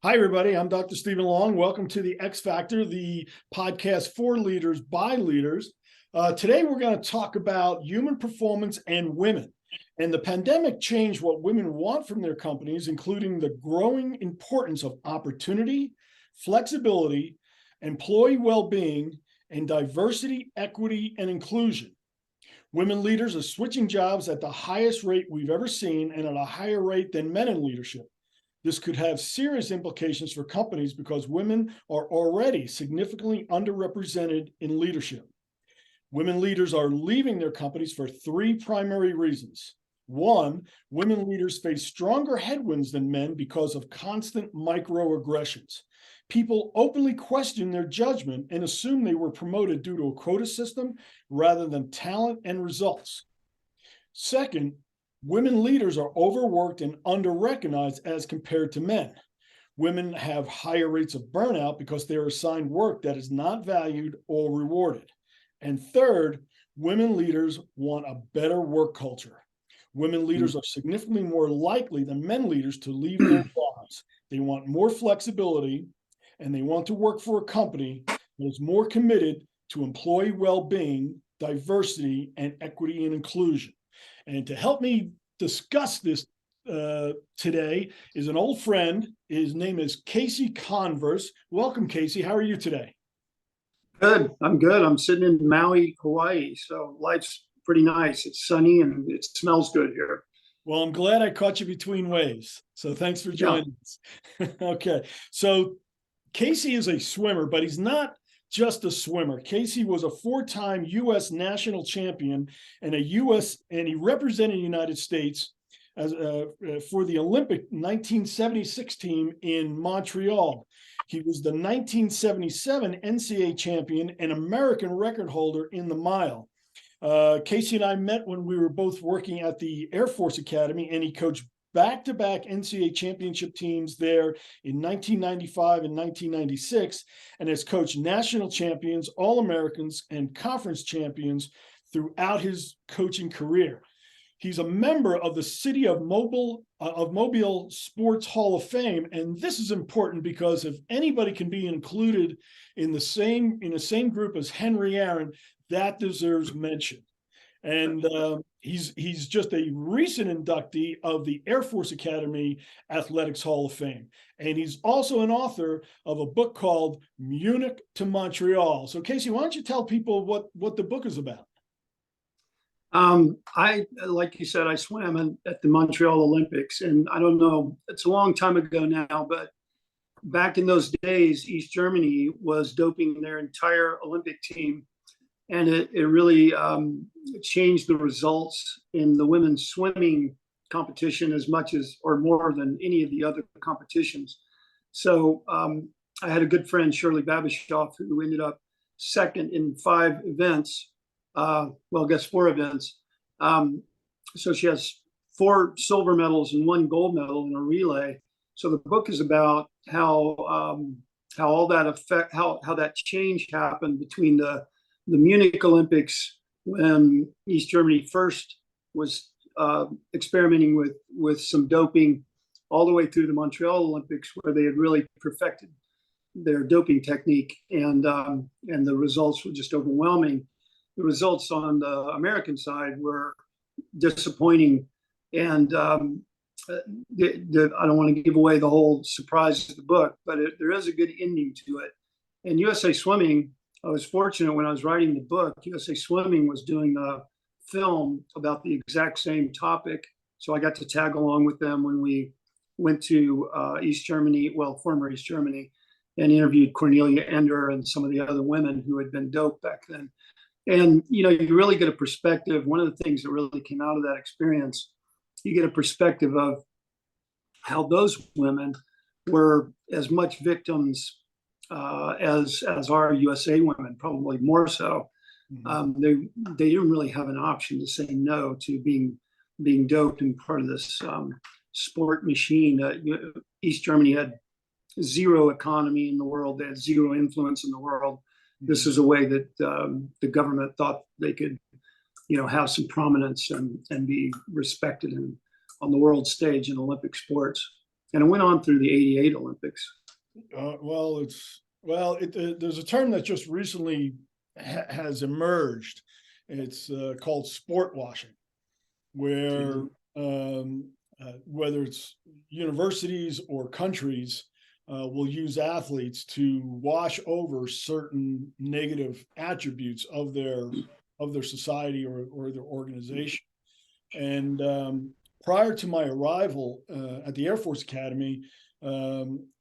Hi, everybody. I'm Dr. Stephen Long. Welcome to the X Factor, the podcast for leaders by leaders. Today, we're going to talk about human performance and women. And the pandemic changed what women want from their companies, including the growing importance of opportunity, flexibility, employee well-being, and diversity, equity, and inclusion. Women leaders are switching jobs at the highest rate we've ever seen and at a higher rate than men in leadership. This could have serious implications for companies because women are already significantly underrepresented in leadership. Women leaders are leaving their companies for three primary reasons. One, women leaders face stronger headwinds than men because of constant microaggressions. People openly question their judgment and assume they were promoted due to a quota system rather than talent and results. Second, women leaders are overworked and under-recognized as compared to men. Women have higher rates of burnout because they are assigned work that is not valued or rewarded. And third, women leaders want a better work culture. Women leaders are significantly more likely than men leaders to leave their jobs. They want more flexibility, and they want to work for a company that is more committed to employee well-being, diversity, and equity and inclusion. And to help me discuss this today is an old friend. His name is Casey Converse. Welcome, Casey. How are you today? Good. I'm good. I'm sitting in Maui, Hawaii. So life's pretty nice. It's sunny and it smells good here. Well, I'm glad I caught you between waves. So thanks for joining us. Okay. So Casey is a swimmer, but he's not just a swimmer. Casey was a four-time U.S. national champion and he represented the United States as for the Olympic 1976 team in Montreal. He was the 1977 NCAA champion and American record holder in the mile. Casey and I met when we were both working at the Air Force Academy, and he coached back-to-back NCAA championship teams there in 1995 and 1996, and has coached national champions, All-Americans, and conference champions throughout his coaching career. He's a member of the City of Mobile Sports Hall of Fame, and this is important because if anybody can be included in the same group as Henry Aaron, that deserves mention. And he's just a recent inductee of the Air Force Academy Athletics Hall of Fame. And he's also an author of a book called Munich to Montreal. So Casey, why don't you tell people what the book is about? Like you said, I swam at the Montreal Olympics, and I don't know, it's a long time ago now, but back in those days, East Germany was doping their entire Olympic team. And it really changed the results in the women's swimming competition as much as, or more than any of the other competitions. So I had a good friend, Shirley Babashoff, who ended up second in 5 events. Well, I guess 4 events. So she has 4 silver medals and 1 gold medal in a relay. So the book is about how all that how that change happened between the Munich Olympics, when East Germany first was experimenting with some doping, all the way through the Montreal Olympics, where they had really perfected their doping technique, and the results were just overwhelming. The results on the American side were disappointing, and I don't want to give away the whole surprise of the book, but there is a good ending to it. And USA Swimming, I was fortunate when I was writing the book, USA Swimming was doing a film about the exact same topic. So I got to tag along with them when we went to East Germany, well, former East Germany, and interviewed Cornelia Ender and some of the other women who had been doped back then. And, you really get a perspective. One of the things that really came out of that experience, you get a perspective of how those women were as much victims as our USA women, probably more so. They didn't really have an option to say no to being doped and part of this sport machine. East Germany had zero economy in the world. They had zero influence in the world. This is a way that the government thought they could, have some prominence and be respected on the world stage in Olympic sports. And it went on through the '88 Olympics. There's a term that just recently has emerged. It's called sport washing, where whether it's universities or countries will use athletes to wash over certain negative attributes of their society or their organization. And prior to my arrival at the Air Force Academy,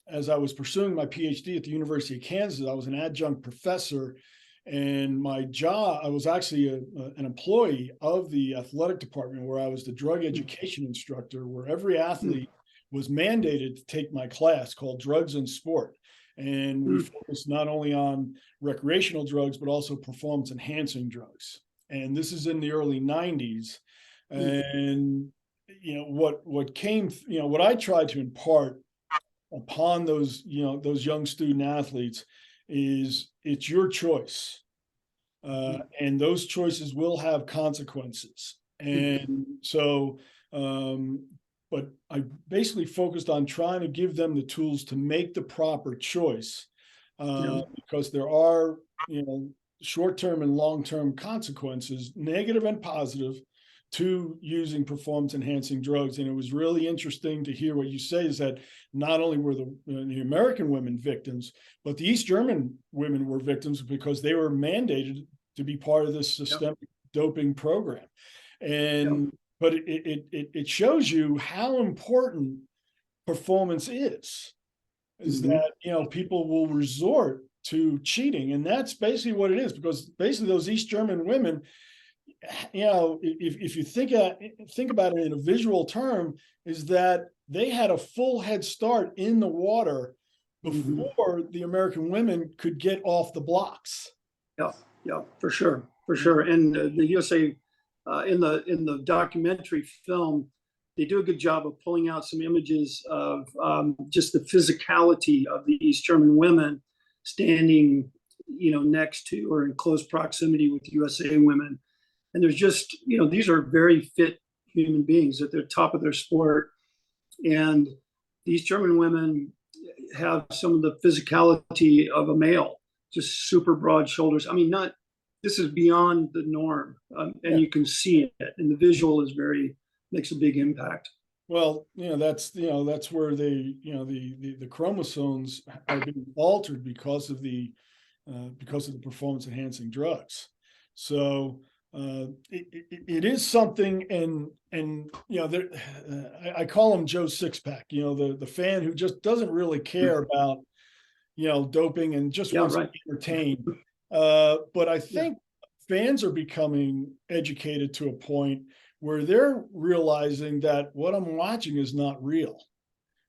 as I was pursuing my PhD at the University of Kansas, I was an adjunct professor, and my job, I was actually an employee of the athletic department, where I was the drug education instructor, where every athlete was mandated to take my class called Drugs in Sport. And we focused not only on recreational drugs, but also performance enhancing drugs. And this is in the early 90s. And, what I tried to impart upon those young student athletes is it's your choice. And those choices will have consequences. And so, but I basically focused on trying to give them the tools to make the proper choice, because there are, short-term and long-term consequences, negative and positive, to using performance-enhancing drugs. And it was really interesting to hear what you say, is that not only were the American women victims, but the East German women were victims because they were mandated to be part of this systemic doping program. And but it shows you how important performance is that people will resort to cheating, and that's basically what it is. Because basically those East German women, if you think about it in a visual term, is that they had a full head start in the water before the American women could get off the blocks. Yeah, for sure. And the USA in the documentary film, they do a good job of pulling out some images of just the physicality of the East German women standing, next to or in close proximity with USA women. And there's just, these are very fit human beings at the top of their sport. And these German women have some of the physicality of a male, just super broad shoulders. I mean, this is beyond the norm. And you can see it. And the visual makes a big impact. Well, that's where the chromosomes are being altered because of the performance enhancing drugs. So it is something, and I call him Joe Sixpack, the fan who just doesn't really care about doping and just wants to be entertained. But I think fans are becoming educated to a point where they're realizing that what I'm watching is not real.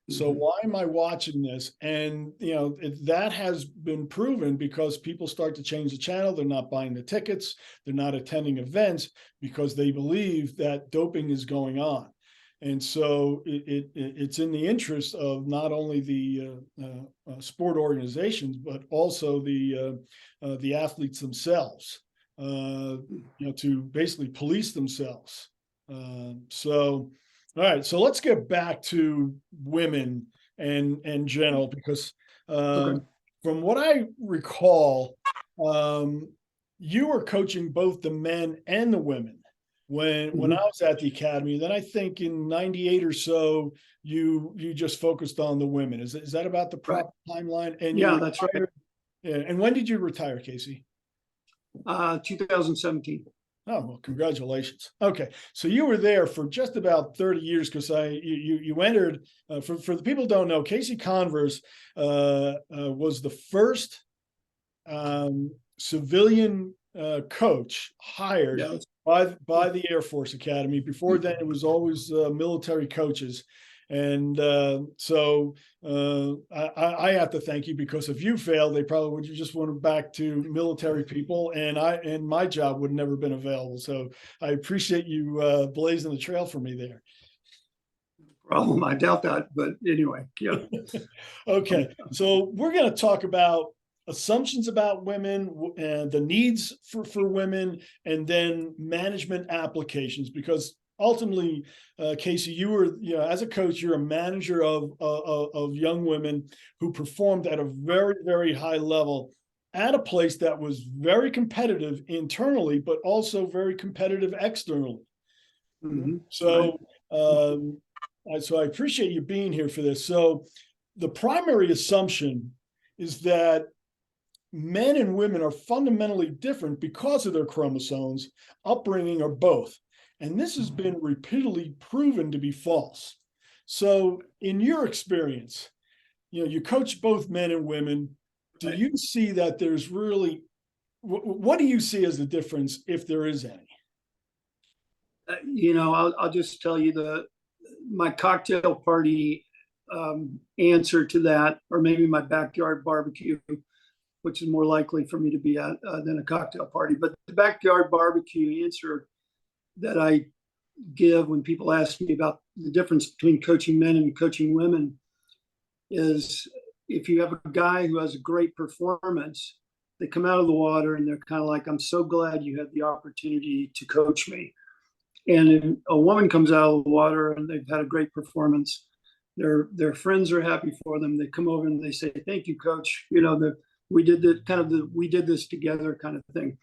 So why am I watching this? And that has been proven because people start to change the channel. They're not buying the tickets. They're not attending events because they believe that doping is going on. And so it's in the interest of not only the sport organizations, but also the athletes themselves, to basically police themselves. All right, so let's get back to women and general, because from what I recall, you were coaching both the men and the women when I was at the academy. Then I think in '98 or so, you just focused on the women. Is that about the proper timeline? And that's right. Yeah. And when did you retire, Casey? 2017. Oh, well, congratulations. Okay, so you were there for just about 30 years, because you entered, for the people who don't know, Casey Converse was the first civilian coach hired by the Air Force Academy. Before then, it was always military coaches. And so I have to thank you, because if you failed, they probably would just went back to military people, and my job would never been available. So I appreciate you blazing the trail for me there. Problem, I doubt that, but anyway, yeah. Okay, so we're going to talk about assumptions about women and the needs for women, and then management applications, because ultimately, Casey, you were, as a coach, you're a manager of young women who performed at a very, very high level at a place that was very competitive internally, but also very competitive externally. Mm-hmm. So, so I appreciate you being here for this. So, the primary assumption is that men and women are fundamentally different because of their chromosomes, upbringing, or both. And this has been repeatedly proven to be false. So, in your experience, you coach both men and women. Do you see that there's really, what do you see as the difference, if there is any? I'll just tell you my cocktail party answer to that, or maybe my backyard barbecue, which is more likely for me to be at than a cocktail party. But the backyard barbecue answer that I give when people ask me about the difference between coaching men and coaching women is, if you have a guy who has a great performance, they come out of the water and they're kind of like, I'm so glad you had the opportunity to coach me. And if a woman comes out of the water and they've had a great performance, their friends are happy for them. They come over and they say, thank you, coach. We did we did this together kind of thing.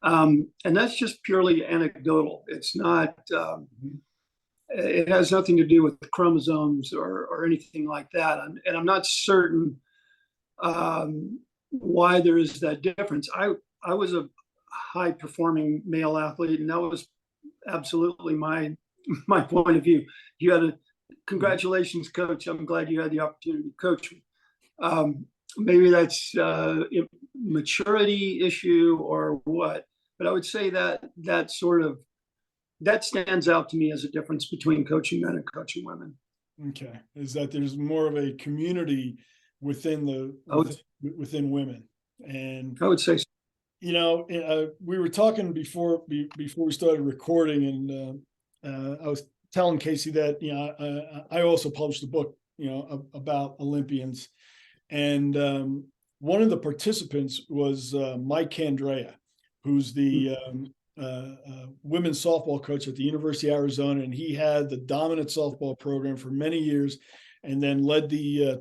And that's just purely anecdotal. It's not, it has nothing to do with chromosomes or anything like that. And I'm not certain why there is that difference. I was a high performing male athlete, and that was absolutely my point of view. Congratulations, coach. I'm glad you had the opportunity to coach me. Maybe that's maturity issue or what, but I would say that stands out to me as a difference between coaching men and coaching women. Okay, is that there's more of a community within within women, and I would say so. We were talking before we started recording, and I was telling Casey that I also published a book about Olympians, and one of the participants was Mike Candrea, who's the women's softball coach at the University of Arizona, and he had the dominant softball program for many years, and then led the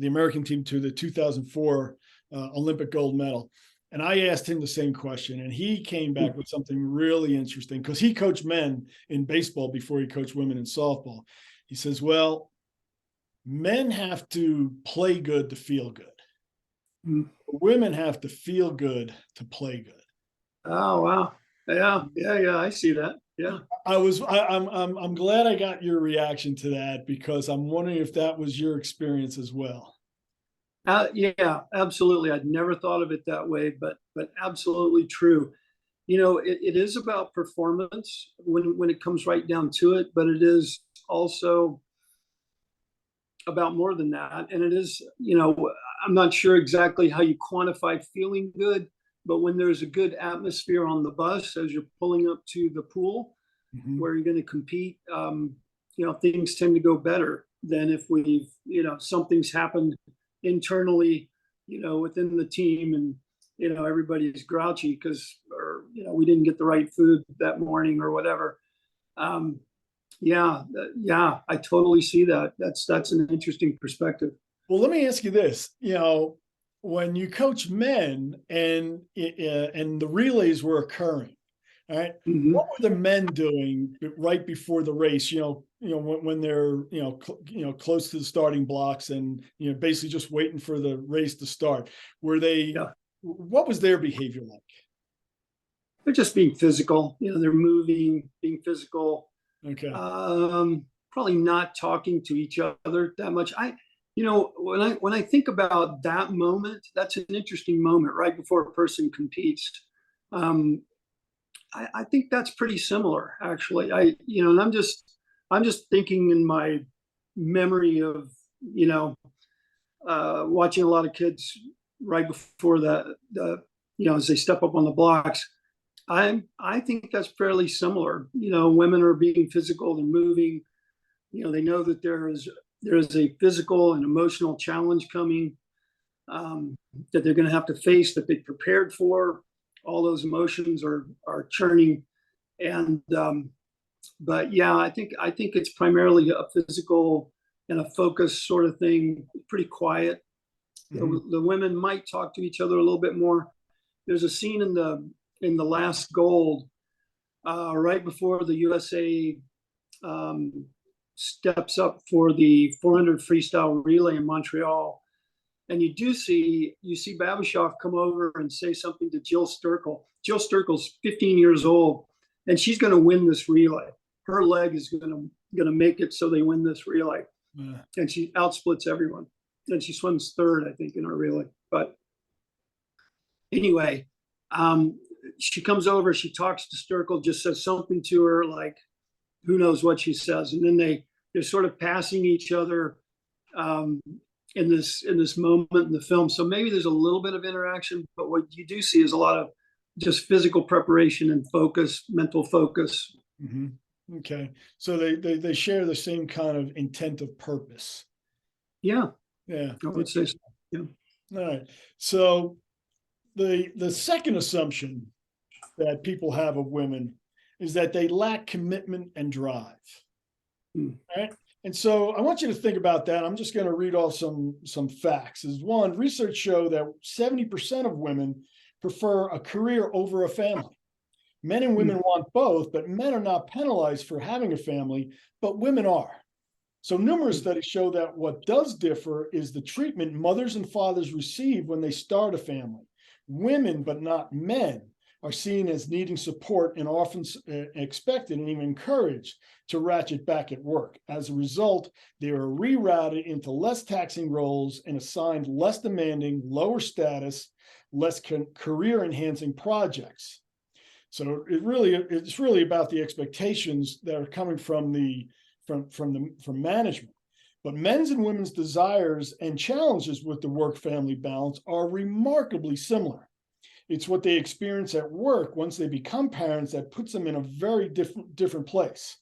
American team to the 2004 Olympic gold medal. And I asked him the same question, and he came back with something really interesting, because he coached men in baseball before he coached women in softball. He says, well, men have to play good to feel good. Women have to feel good to play good. Oh, wow. Yeah. I see that. Yeah. I'm glad I got your reaction to that, because I'm wondering if that was your experience as well. Yeah, absolutely. I'd never thought of it that way, but absolutely true. It is about performance when it comes right down to it, but it is also about more than that. And it is, I'm not sure exactly how you quantify feeling good, but when there's a good atmosphere on the bus as you're pulling up to the pool where you're going to compete, things tend to go better than if something's happened internally, within the team, and everybody's grouchy because we didn't get the right food that morning or whatever. Yeah, I totally see that. That's an interesting perspective. Well, let me ask you this: when you coach men and the relays were occurring, all right, what were the men doing right before the race? When they're close to the starting blocks and basically just waiting for the race to start. Were they? Yeah. What was their behavior like? They're just being physical. They're moving, being physical. Okay. Probably not talking to each other that much. When I think about that moment, that's an interesting moment right before a person competes. I think that's pretty similar, actually. And I'm just thinking in my memory of watching a lot of kids right before as they step up on the blocks. I think that's fairly similar. Women are being physical, they're moving. They know that there is a physical and emotional challenge coming that they're going to have to face, that they prepared for. All those emotions are churning, and But yeah, I think it's primarily a physical and a focus sort of thing. Pretty quiet. The women might talk to each other a little bit more. There's a scene in the last gold, right before the USA steps up for the 400 freestyle relay in Montreal, and you see Babashoff come over and say something to Jill Sturkle. Jill Sturkle's 15 years old, and she's going to win this relay. Her leg is going to make it so they win this relay, and she outsplits everyone. And she swims third, I think, in her relay. But anyway, she comes over, she talks to Sturkle, just says something to her, like, who knows what she says. And then they're sort of passing each other in this moment in the film. So maybe there's a little bit of interaction, but what you do see is a lot of just physical preparation and focus, mental focus. Mm-hmm. Okay. So they share the same kind of intent of purpose. Yeah. Yeah. I would say so. Yeah. All right. So the second assumption that people have of women is that they lack commitment and drive. Right. And so I want you to think about that. I'm just going to read off some facts. Is one, research show that 70% of women prefer a career over a family. Men and women want both, but men are not penalized for having a family, but women are. So numerous studies show that what does differ is the treatment mothers and fathers receive when they start a family. Women, but not men, are seen as needing support and often expected and even encouraged to ratchet back at work. As a result, they are rerouted into less taxing roles and assigned less demanding, lower status, less career-enhancing projects. So it's really about the expectations that are coming from management. But men's and women's desires and challenges with the work-family balance are remarkably similar. It's what they experience at work once they become parents that puts them in a very different place.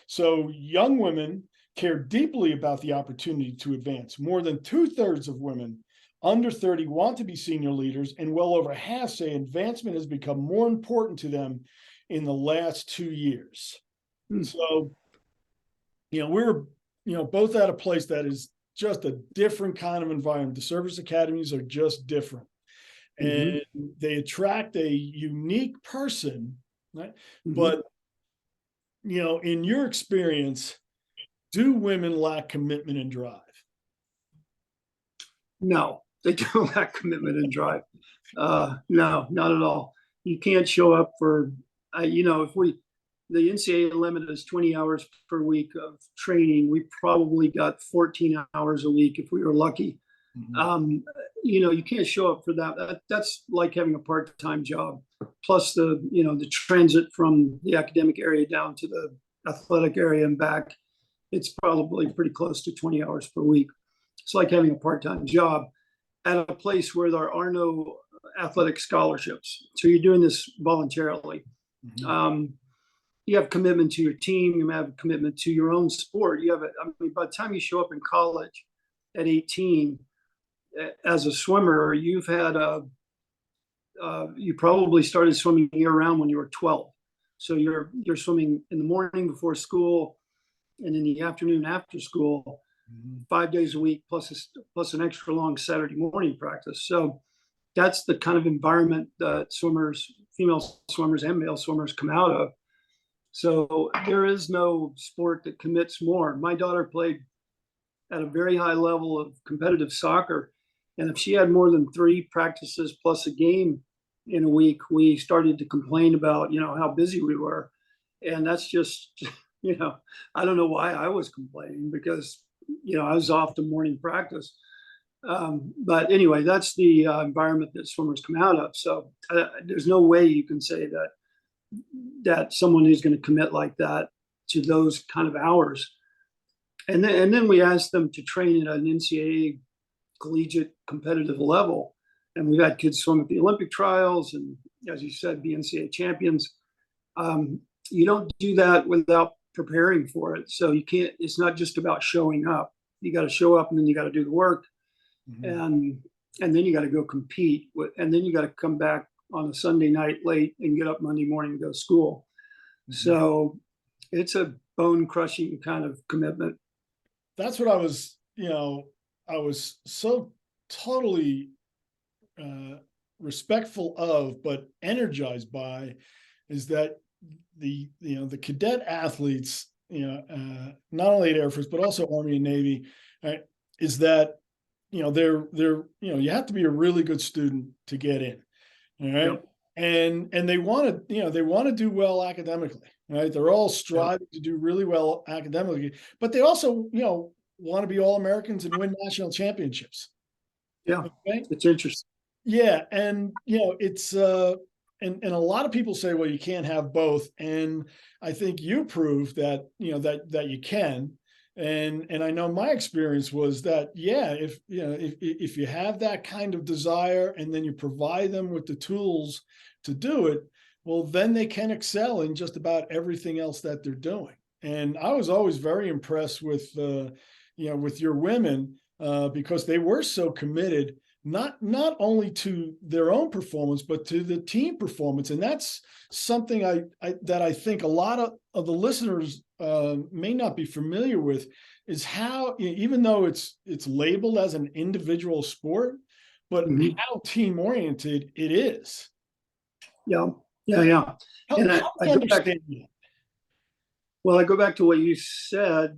So young women care deeply about the opportunity to advance. More than 2/3 of women under 30 want to be senior leaders, and well over half say advancement has become more important to them in the last 2 years. So, we're, both at a place that is just a different kind of environment. The service academies are just different. And they attract a unique person, right? But, in your experience, do women lack commitment and drive? No, they don't lack commitment and drive. No, not at all. You can't show up for, the NCAA limit is 20 hours per week of training. We probably got 14 hours a week if we were lucky. You can't show up for that. That's like having a part-time job, plus the transit from the academic area down to the athletic area and back. It's probably pretty close to 20 hours per week. It's like having a part-time job at a place where there are no athletic scholarships. So you're doing this voluntarily. You have commitment to your team. You have commitment to your own sport. By the time you show up in college at 18, as a swimmer, you've had you probably started swimming year round when you were 12. So you're swimming in the morning before school and in the afternoon after school, 5 days a week, plus an extra long Saturday morning practice. So that's the kind of environment that swimmers, female swimmers and male swimmers, come out of. So there is no sport that commits more. My daughter played at a very high level of competitive soccer. And if she had more than 3 practices plus a game in a week, we started to complain about, how busy we were. And that's just, I don't know why I was complaining, because, I was off to morning practice. But anyway, that's the environment that swimmers come out of. So there's no way you can say that someone who's going to commit like that to those kind of hours. And then we asked them to train at an NCAA collegiate competitive level. And we've had kids swim at the Olympic trials and, as you said, be NCAA champions. You don't do that without preparing for it. So you can't, it's not just about showing up. You got to show up, and then you got to do the work. And then you got to go compete and then you got to come back on a Sunday night late and get up Monday morning and go to school. So It's a bone crushing kind of commitment. That's what I was, I was so totally respectful of, but energized by, is that the cadet athletes, not only at Air Force, but also Army and Navy, right, is that, they're, you have to be a really good student to get in. All right. Yep. And they want to, they want to do well academically, right? They're all Yep. striving to do really well academically, but they also, want to be all Americans and win national championships. Yeah. Okay. It's interesting. Yeah. And, it's, and a lot of people say, well, you can't have both. And I think you proved that, that you can. And I know my experience was that, yeah, if you have that kind of desire and then you provide them with the tools to do it, well, then they can excel in just about everything else that they're doing. And I was always very impressed with, with your women, because they were so committed, not only to their own performance, but to the team performance. And that's something that I think a lot of the listeners may not be familiar with, is how, even though it's labeled as an individual sport, but how team oriented it is. Yeah. And I go back. Well, I go back to what you said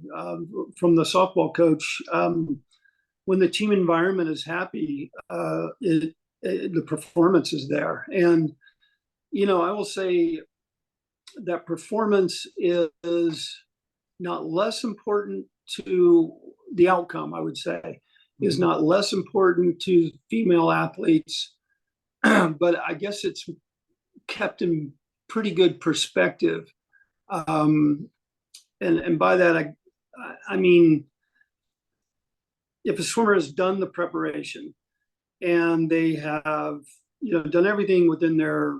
from the softball coach. When the team environment is happy, the performance is there. And, I will say that performance is not less important to the outcome, I would say, is not less important to female athletes, but I guess it's kept in pretty good perspective. And by that, I mean, if a swimmer has done the preparation and they have, done everything within their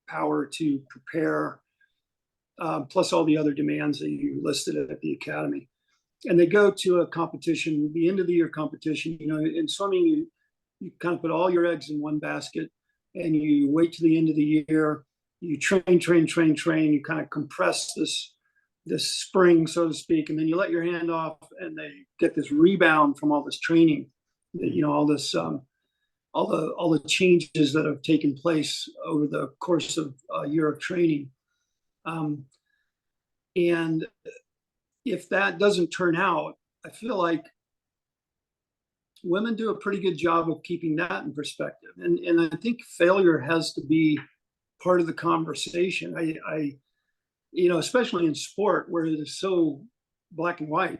power to prepare, plus all the other demands that you listed at the academy, and they go to a competition, the end of the year competition, in swimming, you kind of put all your eggs in one basket and you wait to the end of the year, you train, you kind of compress this spring, so to speak, and then you let your hand off and they get this rebound from all this training, all this, all the changes that have taken place over the course of a year of training. And if that doesn't turn out, I feel like women do a pretty good job of keeping that in perspective. And I think failure has to be part of the conversation. I especially in sport where it is so black and white.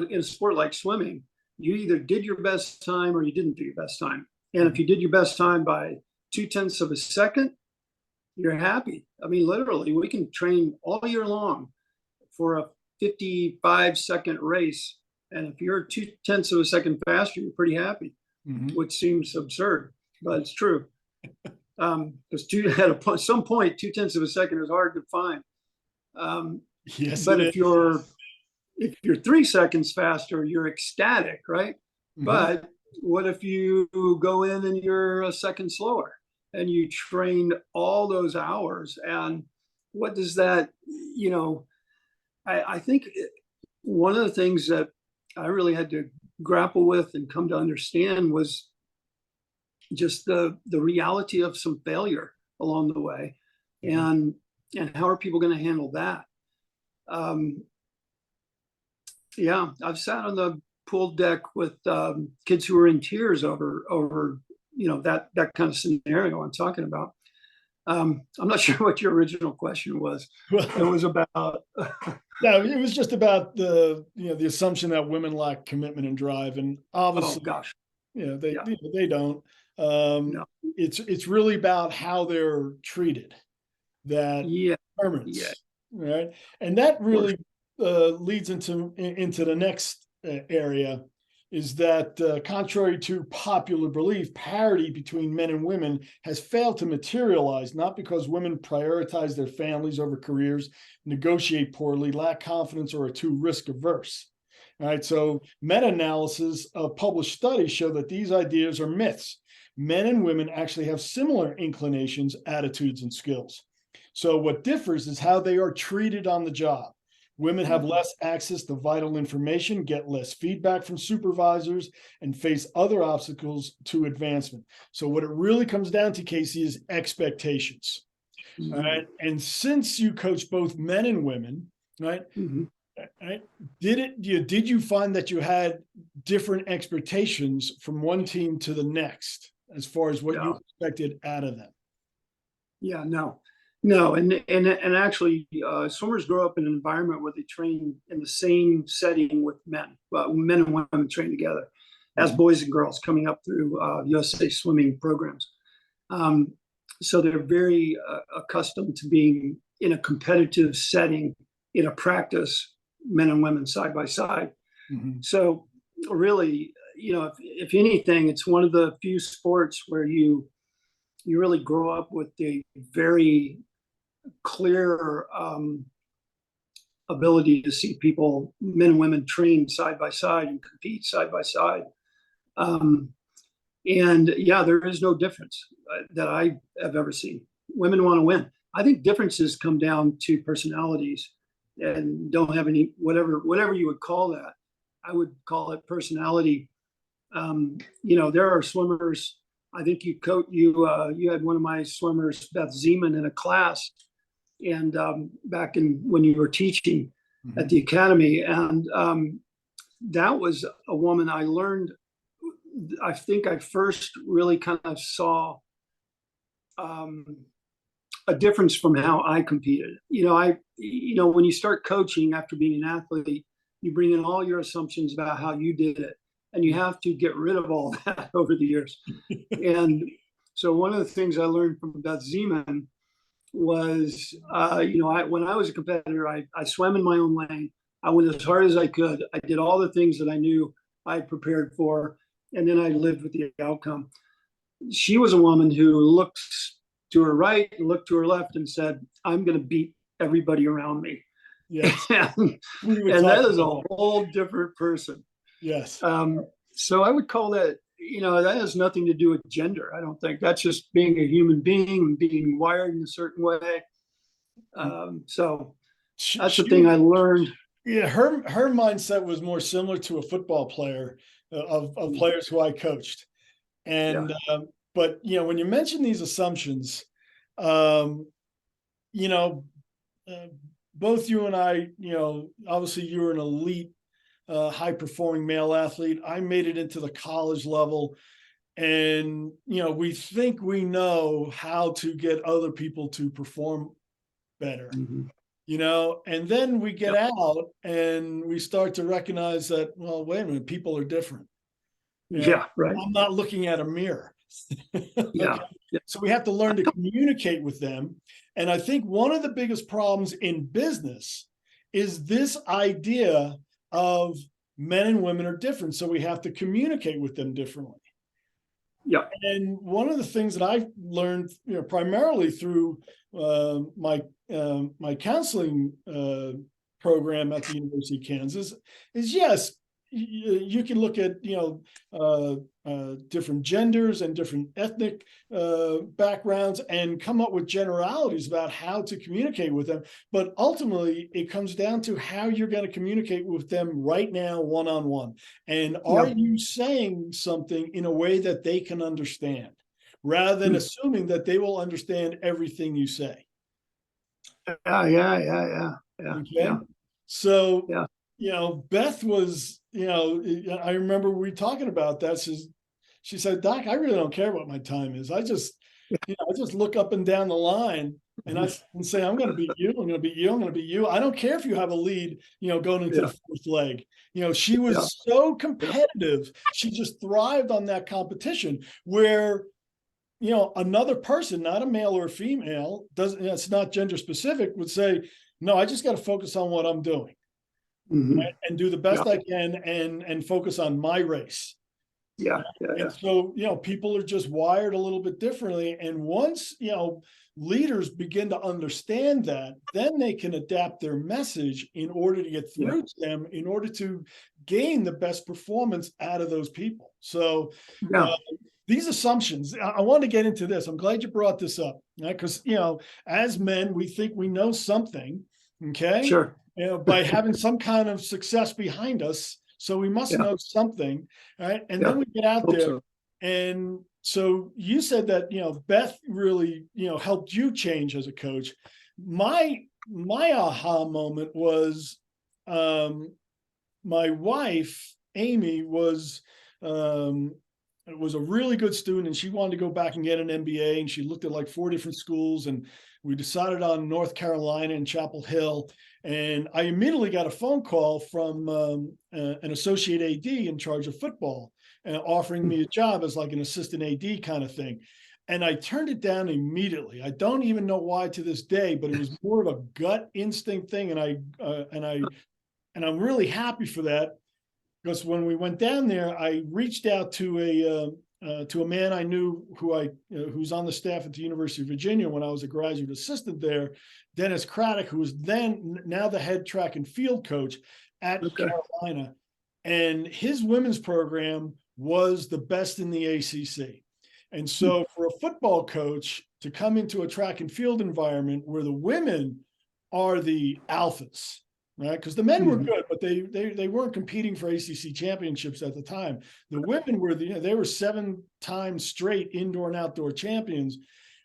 In a sport like swimming, you either did your best time or you didn't do your best time. And if you did your best time by 0.2 of a second, you're happy. I mean, literally, we can train all year long for a 55-second race. And if you're 0.2 of a second faster, you're pretty happy, which seems absurd, but it's true. Because at some point, 0.2 of a second is hard to find. Yes, but if you're 3 seconds faster, you're ecstatic, right? But what if you go in and you're a second slower and you trained all those hours? And what does that, I think one of the things that I really had to grapple with and come to understand was just the reality of some failure along the way. And how are people going to handle that? I've sat on the pool deck with kids who were in tears over that kind of scenario I'm talking about. I'm not sure what your original question was. It was about. No, it was just about the assumption that women lack commitment and drive, and obviously, they don't. No. It's really about how they're treated that determines, right? And that really leads into the next area, is that contrary to popular belief, parity between men and women has failed to materialize, not because women prioritize their families over careers, negotiate poorly, lack confidence, or are too risk averse. All right, so meta-analysis of published studies show that these ideas are myths. Men and women actually have similar inclinations, attitudes, and skills. So what differs is how they are treated on the job. Women have less access to vital information, get less feedback from supervisors, and face other obstacles to advancement. So what it really comes down to, Casey, is expectations. Mhm. All right. And since you coach both men and women, right? Mhm. Right, did you find that you had different expectations from one team to the next as far as what you Yeah. expected out of them? Yeah, no, and actually, swimmers grow up in an environment where they train in the same setting with men. Well, men and women train together as boys and girls coming up through USA swimming programs. Um, so they're very accustomed to being in a competitive setting in a practice, men and women side by side. Mhm. So really, if anything, it's one of the few sports where you really grow up with a very clear ability to see people, men and women, train side by side and compete side by side. And yeah, there is no difference that I have ever seen. Women want to win. I think differences come down to personalities and don't have any, whatever you would call that. I would call it personality. There are swimmers. I think you had one of my swimmers, Beth Zeman, in a class, and back in when you were teaching at the academy, and that was a woman I learned. I think I first really kind of saw a difference from how I competed. When you start coaching after being an athlete, you bring in all your assumptions about how you did it, and you have to get rid of all that over the years. And so one of the things I learned from Beth Zeman was, when I was a competitor, I swam in my own lane. I went as hard as I could. I did all the things that I knew I had prepared for, and then I lived with the outcome. She was a woman who looked to her right and looked to her left and said, I'm going to beat everybody around me. Yes. and that is a whole different person. Yes. So I would call that, that has nothing to do with gender. I don't think that's just being a human being and being wired in a certain way. So that's the thing I learned. Yeah, her mindset was more similar to a football player of players who I coached. And but when you mention these assumptions, um, you know, both you and I, obviously you're an elite, high performing male athlete. I made it into the college level, and we think we know how to get other people to perform better. And then we get out and we start to recognize that, well, wait a minute, people are different. Right. I'm not looking at a mirror. Yeah. So we have to learn to communicate with them. And I think one of the biggest problems in business is this idea of men and women are different. So we have to communicate with them differently. Yeah. And one of the things that I've learned, primarily through my counseling program at the University of Kansas, is yes, you can look at different genders and different ethnic backgrounds and come up with generalities about how to communicate with them. But ultimately, it comes down to how you're going to communicate with them right now, one-on-one. And are you saying something in a way that they can understand, rather than assuming that they will understand everything you say? Yeah. Okay. So, Beth was, I remember we talking about that. She said, Doc, I really don't care what my time is. I just look up and down the line and I say, I'm going to beat you. I'm going to beat you. I'm going to beat you. I don't care if you have a lead, going into the fourth leg. She was so competitive. She just thrived on that competition where, another person, not a male or a female, it's not gender specific, would say, no, I just got to focus on what I'm doing. And do the best I can and focus on my race. And so, people are just wired a little bit differently. And once, leaders begin to understand that, then they can adapt their message in order to get through to them, in order to gain the best performance out of those people. So these assumptions, I want to get into this. I'm glad you brought this up, because, as men, we think we know something. Okay. Sure. by having some kind of success behind us. So we must know something, right? And then we get out Hope there. so. And so you said that, Beth really, helped you change as a coach. My aha moment was, my wife, Amy, was a really good student, and she wanted to go back and get an MBA, and she looked at like 4 different schools, and we decided on North Carolina and Chapel Hill. And I immediately got a phone call from an associate AD in charge of football, offering me a job as like an assistant AD kind of thing. And I turned it down immediately. I don't even know why to this day, but it was more of a gut instinct thing. And I'm really happy for that, because when we went down there, I reached out to a man I knew who's on the staff at the University of Virginia when I was a graduate assistant there, Dennis Craddock, who was now the head track and field coach at Carolina. And his women's program was the best in the ACC. And so for a football coach to come into a track and field environment where the women are the alphas, right? Because the men were good, but they weren't competing for ACC championships at the time. The women were they were 7 times straight indoor and outdoor champions,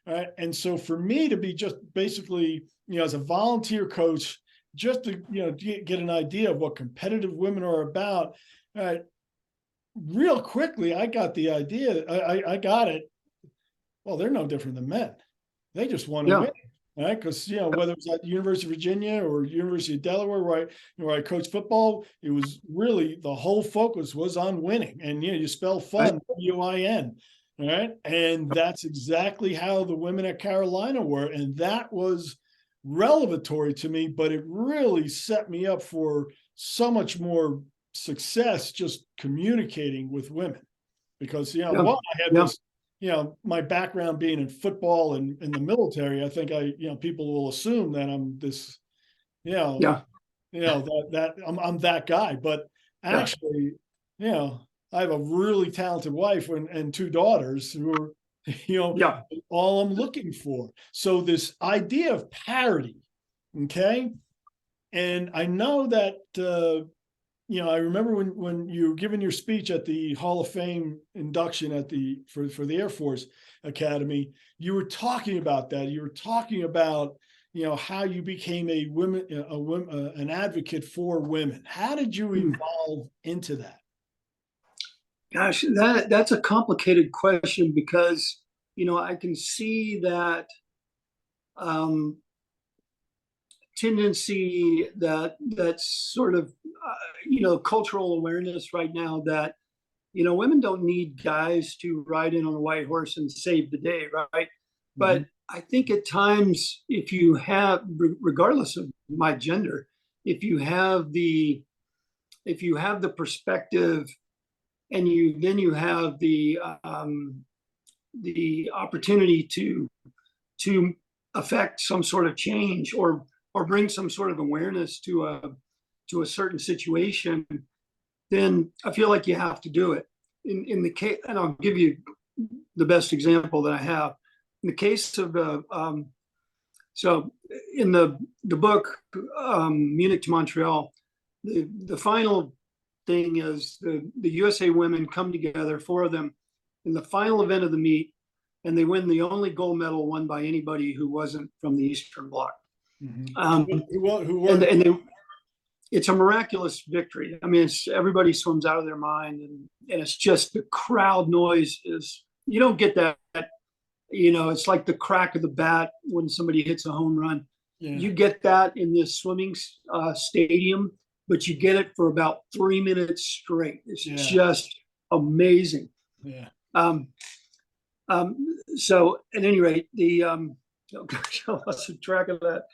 right? And so for me to be just basically, as a volunteer coach, just to get an idea of what competitive women are about, real quickly I got the idea. I got it. Well, they're no different than men. They just want to win. Right, because whether it was at the University of Virginia or University of Delaware, where I coached football, it was really the whole focus was on winning. And you spell fun, W-I-N, right? And that's exactly how the women at Carolina were, and that was revelatory to me. But it really set me up for so much more success just communicating with women, because I had this. My background being in football and in the military, I think people will assume that I'm this, that I'm that guy. But actually, I have a really talented wife and 2 daughters who are, all I'm looking for. So this idea of parity, okay? And I know that, I remember when you were giving your speech at the Hall of Fame induction for the Air Force Academy, you were talking about that. You were talking about, how you became an advocate for women. How did you evolve into that? Gosh, that's a complicated question, because, I can see that tendency, that's sort of cultural awareness right now, that women don't need guys to ride in on a white horse and save the day, right? But I think at times, if you have, regardless of my gender, if you have the perspective, and you have the opportunity to affect some sort of change, or bring some sort of awareness to a certain situation, then I feel like you have to do it. In the case, and I'll give you the best example that I have. In the case of so in the book, Munich to Montreal, the final thing is the USA women come together, 4 of them, in the final event of the meet, and they win the only gold medal won by anybody who wasn't from the Eastern Bloc. It's a miraculous victory. I mean, everybody swims out of their mind, and it's just the crowd noise is, you don't get that. It's like the crack of the bat when somebody hits a home run. You get that in this swimming stadium, but you get it for about 3 minutes straight. It's just amazing. So at any rate, the oh gosh, I lost track of that.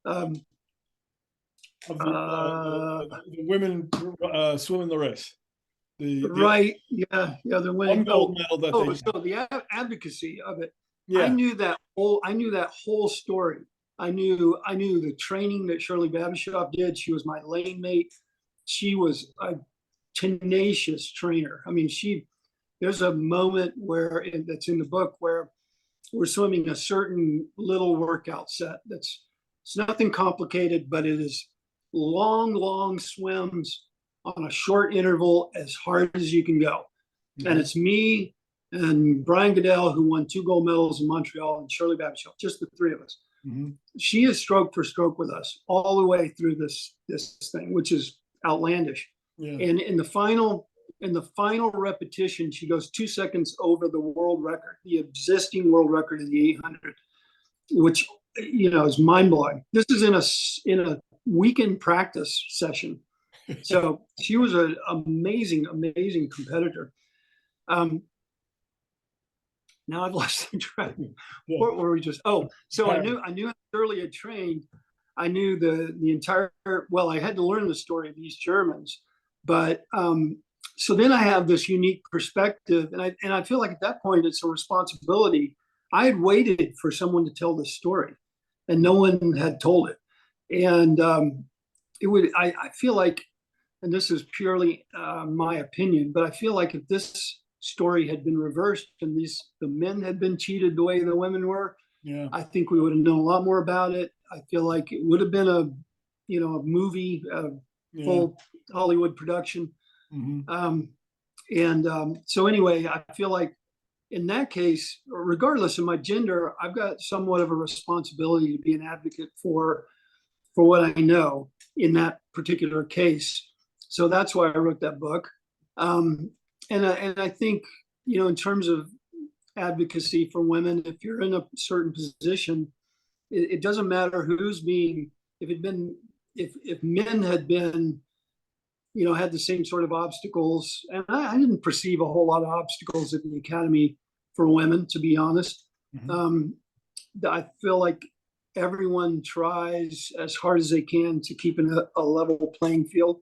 The women swimming the race. The the winning gold medal that they so the advocacy of it. Yeah. I knew that whole story. I knew the training that Shirley Babishoff did. She was my lane mate. She was a tenacious trainer. I mean, there's a moment that's in the book where we're swimming a certain little workout set. It's nothing complicated, but it is long swims on a short interval as hard as you can go. Mm-hmm. And it's me and Brian Goodell, who won 2 gold medals in Montreal, and Shirley Babashoff, just the 3 of us. Mm-hmm. She is stroke for stroke with us all the way through this thing, which is outlandish. Yeah. And in the final repetition, she goes 2 seconds over the world record, the existing world record of the 800, which, you know, is mind blowing. This is in a weekend practice session. So she was an amazing competitor. Now I've lost the track. Yeah. What were we just? Oh, so I knew how Shirley had trained. I knew the entire. Well, I had to learn the story of these Germans, but so then I have this unique perspective, and I feel like at that point it's a responsibility. I had waited for someone to tell this story, and no one had told it, and it would. I feel like, and this is purely my opinion, but I feel like if this story had been reversed and the men had been cheated the way the women were, yeah, I think we would have known a lot more about it. I feel like it would have been a movie, full Hollywood production. Mm-hmm. So anyway, I feel like in that case, regardless of my gender, I've got somewhat of a responsibility to be an advocate for what I know in that particular case. So that's why I wrote that book. And I think, in terms of advocacy for women, if you're in a certain position, it doesn't matter who's being, if men had been, had the same sort of obstacles, and I didn't perceive a whole lot of obstacles at the academy for women, to be honest. Mm-hmm. I feel like everyone tries as hard as they can to keep a level playing field.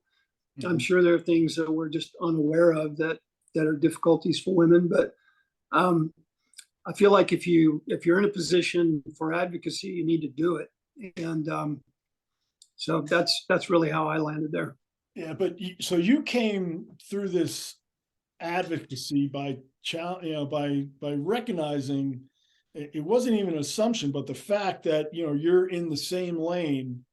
Mm-hmm. I'm sure there are things that we're just unaware of that are difficulties for women, but I feel like if you're in a position for advocacy, you need to do it, and so that's really how I landed there. Yeah, but so you came through this advocacy by recognizing it wasn't even an assumption, but the fact that you're in the same lane,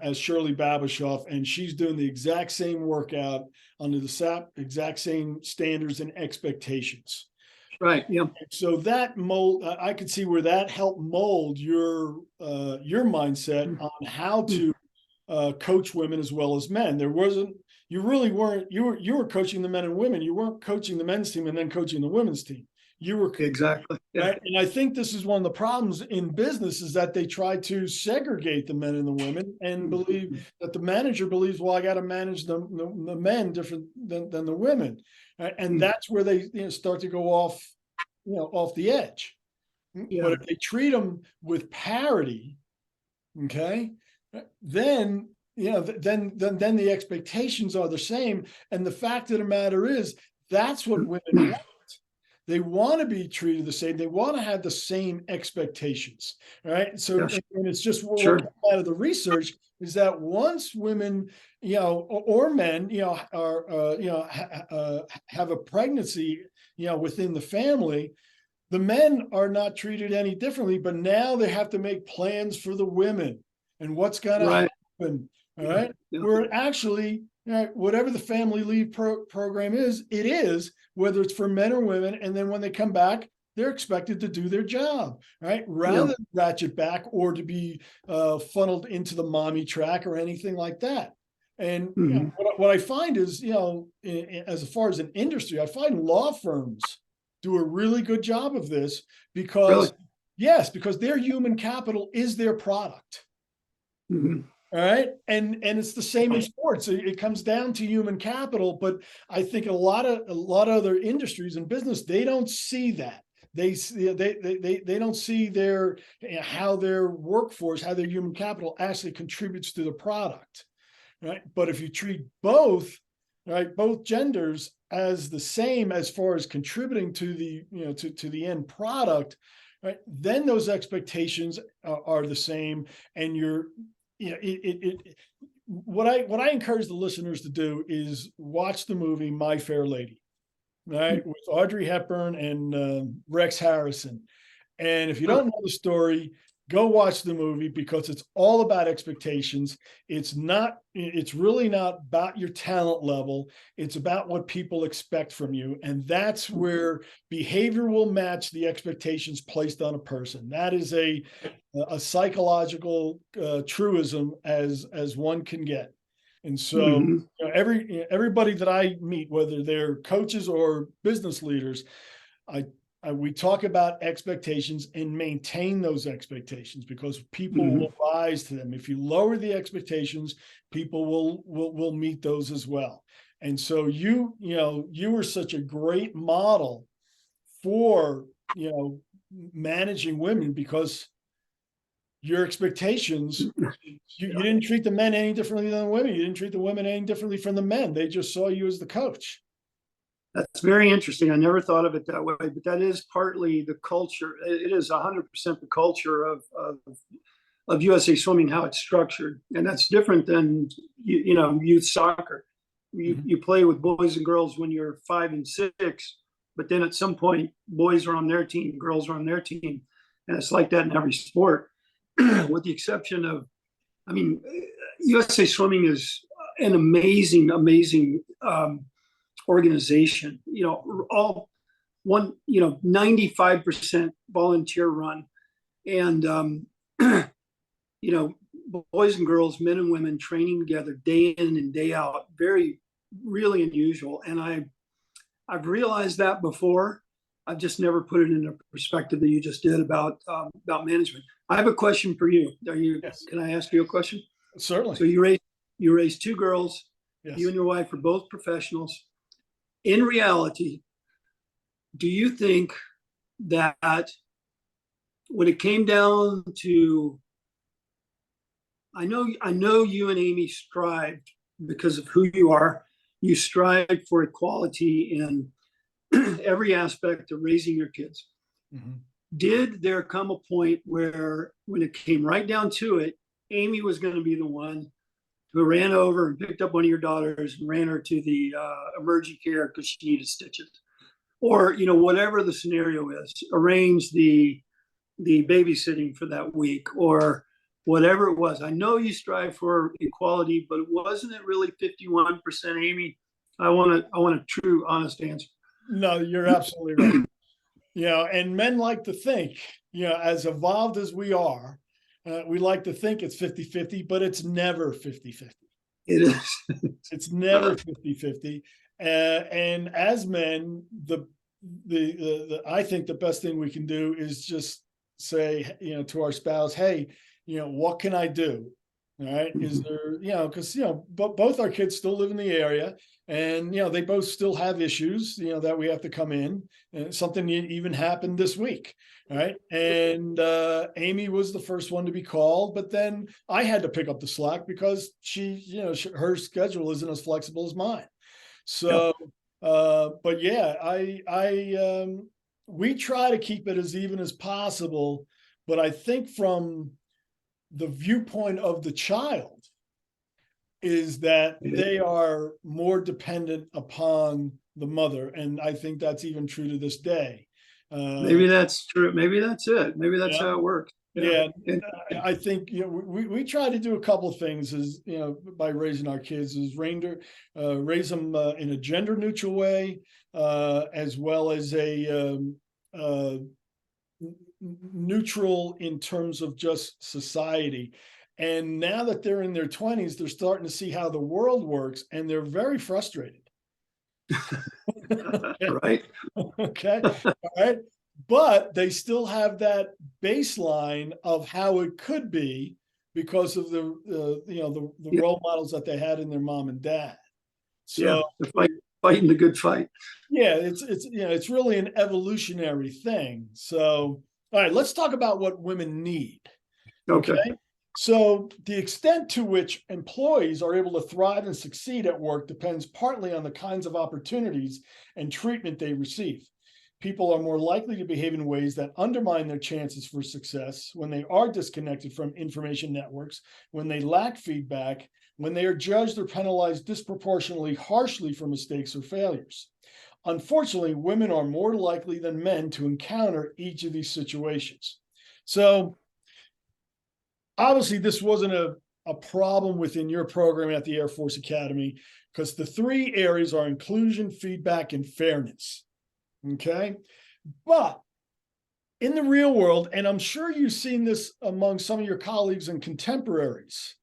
as Shirley Babashoff, and she's doing the exact same workout under the exact same standards and expectations. Right. Yeah. So that mold, I could see where that helped mold your mindset on how to coach women as well as men. You were coaching the men and women. You weren't coaching the men's team and then coaching the women's team. You were exactly. Yeah. Right? And I think this is one of the problems in business is that they try to segregate the men and the women and believe that the manager believes, well, I got to manage the men different than the women. Right? And that's where they start to go off the edge. Yeah. But if they treat them with parity, okay, then then the expectations are the same. And the fact of the matter is that's what women want. They want to be treated the same. They want to have the same expectations, right? So, yes. And it's just what comes out of the research is that once women, or men, have a pregnancy, within the family, the men are not treated any differently. But now they have to make plans for the women and what's going to happen. All right, yeah. Where actually, whatever the family leave program is, it is, whether it's for men or women, and then when they come back, they're expected to do their job, right? Rather than ratchet back or to be funneled into the mommy track or anything like that. And what I find is, as far as an industry, I find law firms do a really good job of this because, because their human capital is their product. Mm-hmm. All right. And it's the same in sports. It comes down to human capital, but I think a lot of other industries and business, they don't see that. They don't see how their workforce, how their human capital actually contributes to the product. Right. But if you treat both genders as the same as far as contributing to the, to the end product, right, then those expectations are the same, and what I encourage the listeners to do is watch the movie My Fair Lady, right, with Audrey Hepburn and Rex Harrison. And if you don't know the story, go watch the movie because it's all about expectations. It's really not about your talent level. It's about what people expect from you. And that's where behavior will match the expectations placed on a person. That is a psychological truism as one can get. And so everybody that I meet, whether they're coaches or business leaders, we talk about expectations and maintain those expectations because people will rise to them. If you lower the expectations, people will meet those as well. And so you were such a great model for managing women because your expectations, you didn't treat the men any differently than the women. You didn't treat the women any differently from the men. They just saw you as the coach. That's very interesting. I never thought of it that way, but that is partly the culture. It is 100% the culture of USA Swimming, how it's structured. And that's different than, youth soccer. You play with boys and girls when you're 5 and 6, but then at some point, boys are on their team, girls are on their team. And it's like that in every sport, with the exception of, USA Swimming is an amazing organization, all 95% volunteer run. And, boys and girls, men and women training together day in and day out, really unusual. And I've realized that before. I've just never put it in the perspective that you just did about management. I have a question for you. Yes. Can I ask you a question? Certainly. So you raised 2 girls. Yes. You and your wife are both professionals. In reality, do you think that when it came down to, I know you and Amy strived because of who you are, you strive for equality in every aspect of raising your kids. Did there come a point where, when it came right down to it, Amy was going to be the one who ran over and picked up one of your daughters and ran her to the emergency care because she needed stitches, or whatever the scenario is, arrange the babysitting for that week, or whatever it was? I know you strive for equality, but wasn't it really 51%, Amy? I want a true, honest answer. No, you're absolutely right. And men like to think, as evolved as we are, we like to think it's 50-50, but it's never 50-50. It is. It's never 50-50. And as men, I think the best thing we can do is just say, to our spouse, hey, what can I do? All right. Is there, because, both our kids still live in the area, and, they both still have issues, that we have to come in. And something even happened this week. Right. And Amy was the first one to be called, but then I had to pick up the slack because her schedule isn't as flexible as mine. So, but yeah, we try to keep it as even as possible, but I think from the viewpoint of the child is that they are more dependent upon the mother. And I think that's even true to this day. Maybe that's true. Maybe that's it. Maybe that's how it works. Yeah. I think, we try to do a couple of things by raising our kids is raise them in a gender neutral way, as well as a neutral in terms of just society. And now that they're in their 20s, they're starting to see how the world works, and they're very frustrated. Right. Okay. All right. But they still have that baseline of how it could be because of the role models that they had in their mom and dad. So they're fighting the good fight. Yeah, it's really an evolutionary thing. So, all right, let's talk about what women need. Okay. So the extent to which employees are able to thrive and succeed at work depends partly on the kinds of opportunities and treatment they receive. People are more likely to behave in ways that undermine their chances for success when they are disconnected from information networks, when they lack feedback, when they are judged or penalized disproportionately harshly for mistakes or failures. Unfortunately, women are more likely than men to encounter each of these situations. So, obviously this wasn't a problem within your program at the Air Force Academy, because the three areas are inclusion, feedback, and fairness. Okay. But in the real world, and I'm sure you've seen this among some of your colleagues and contemporaries,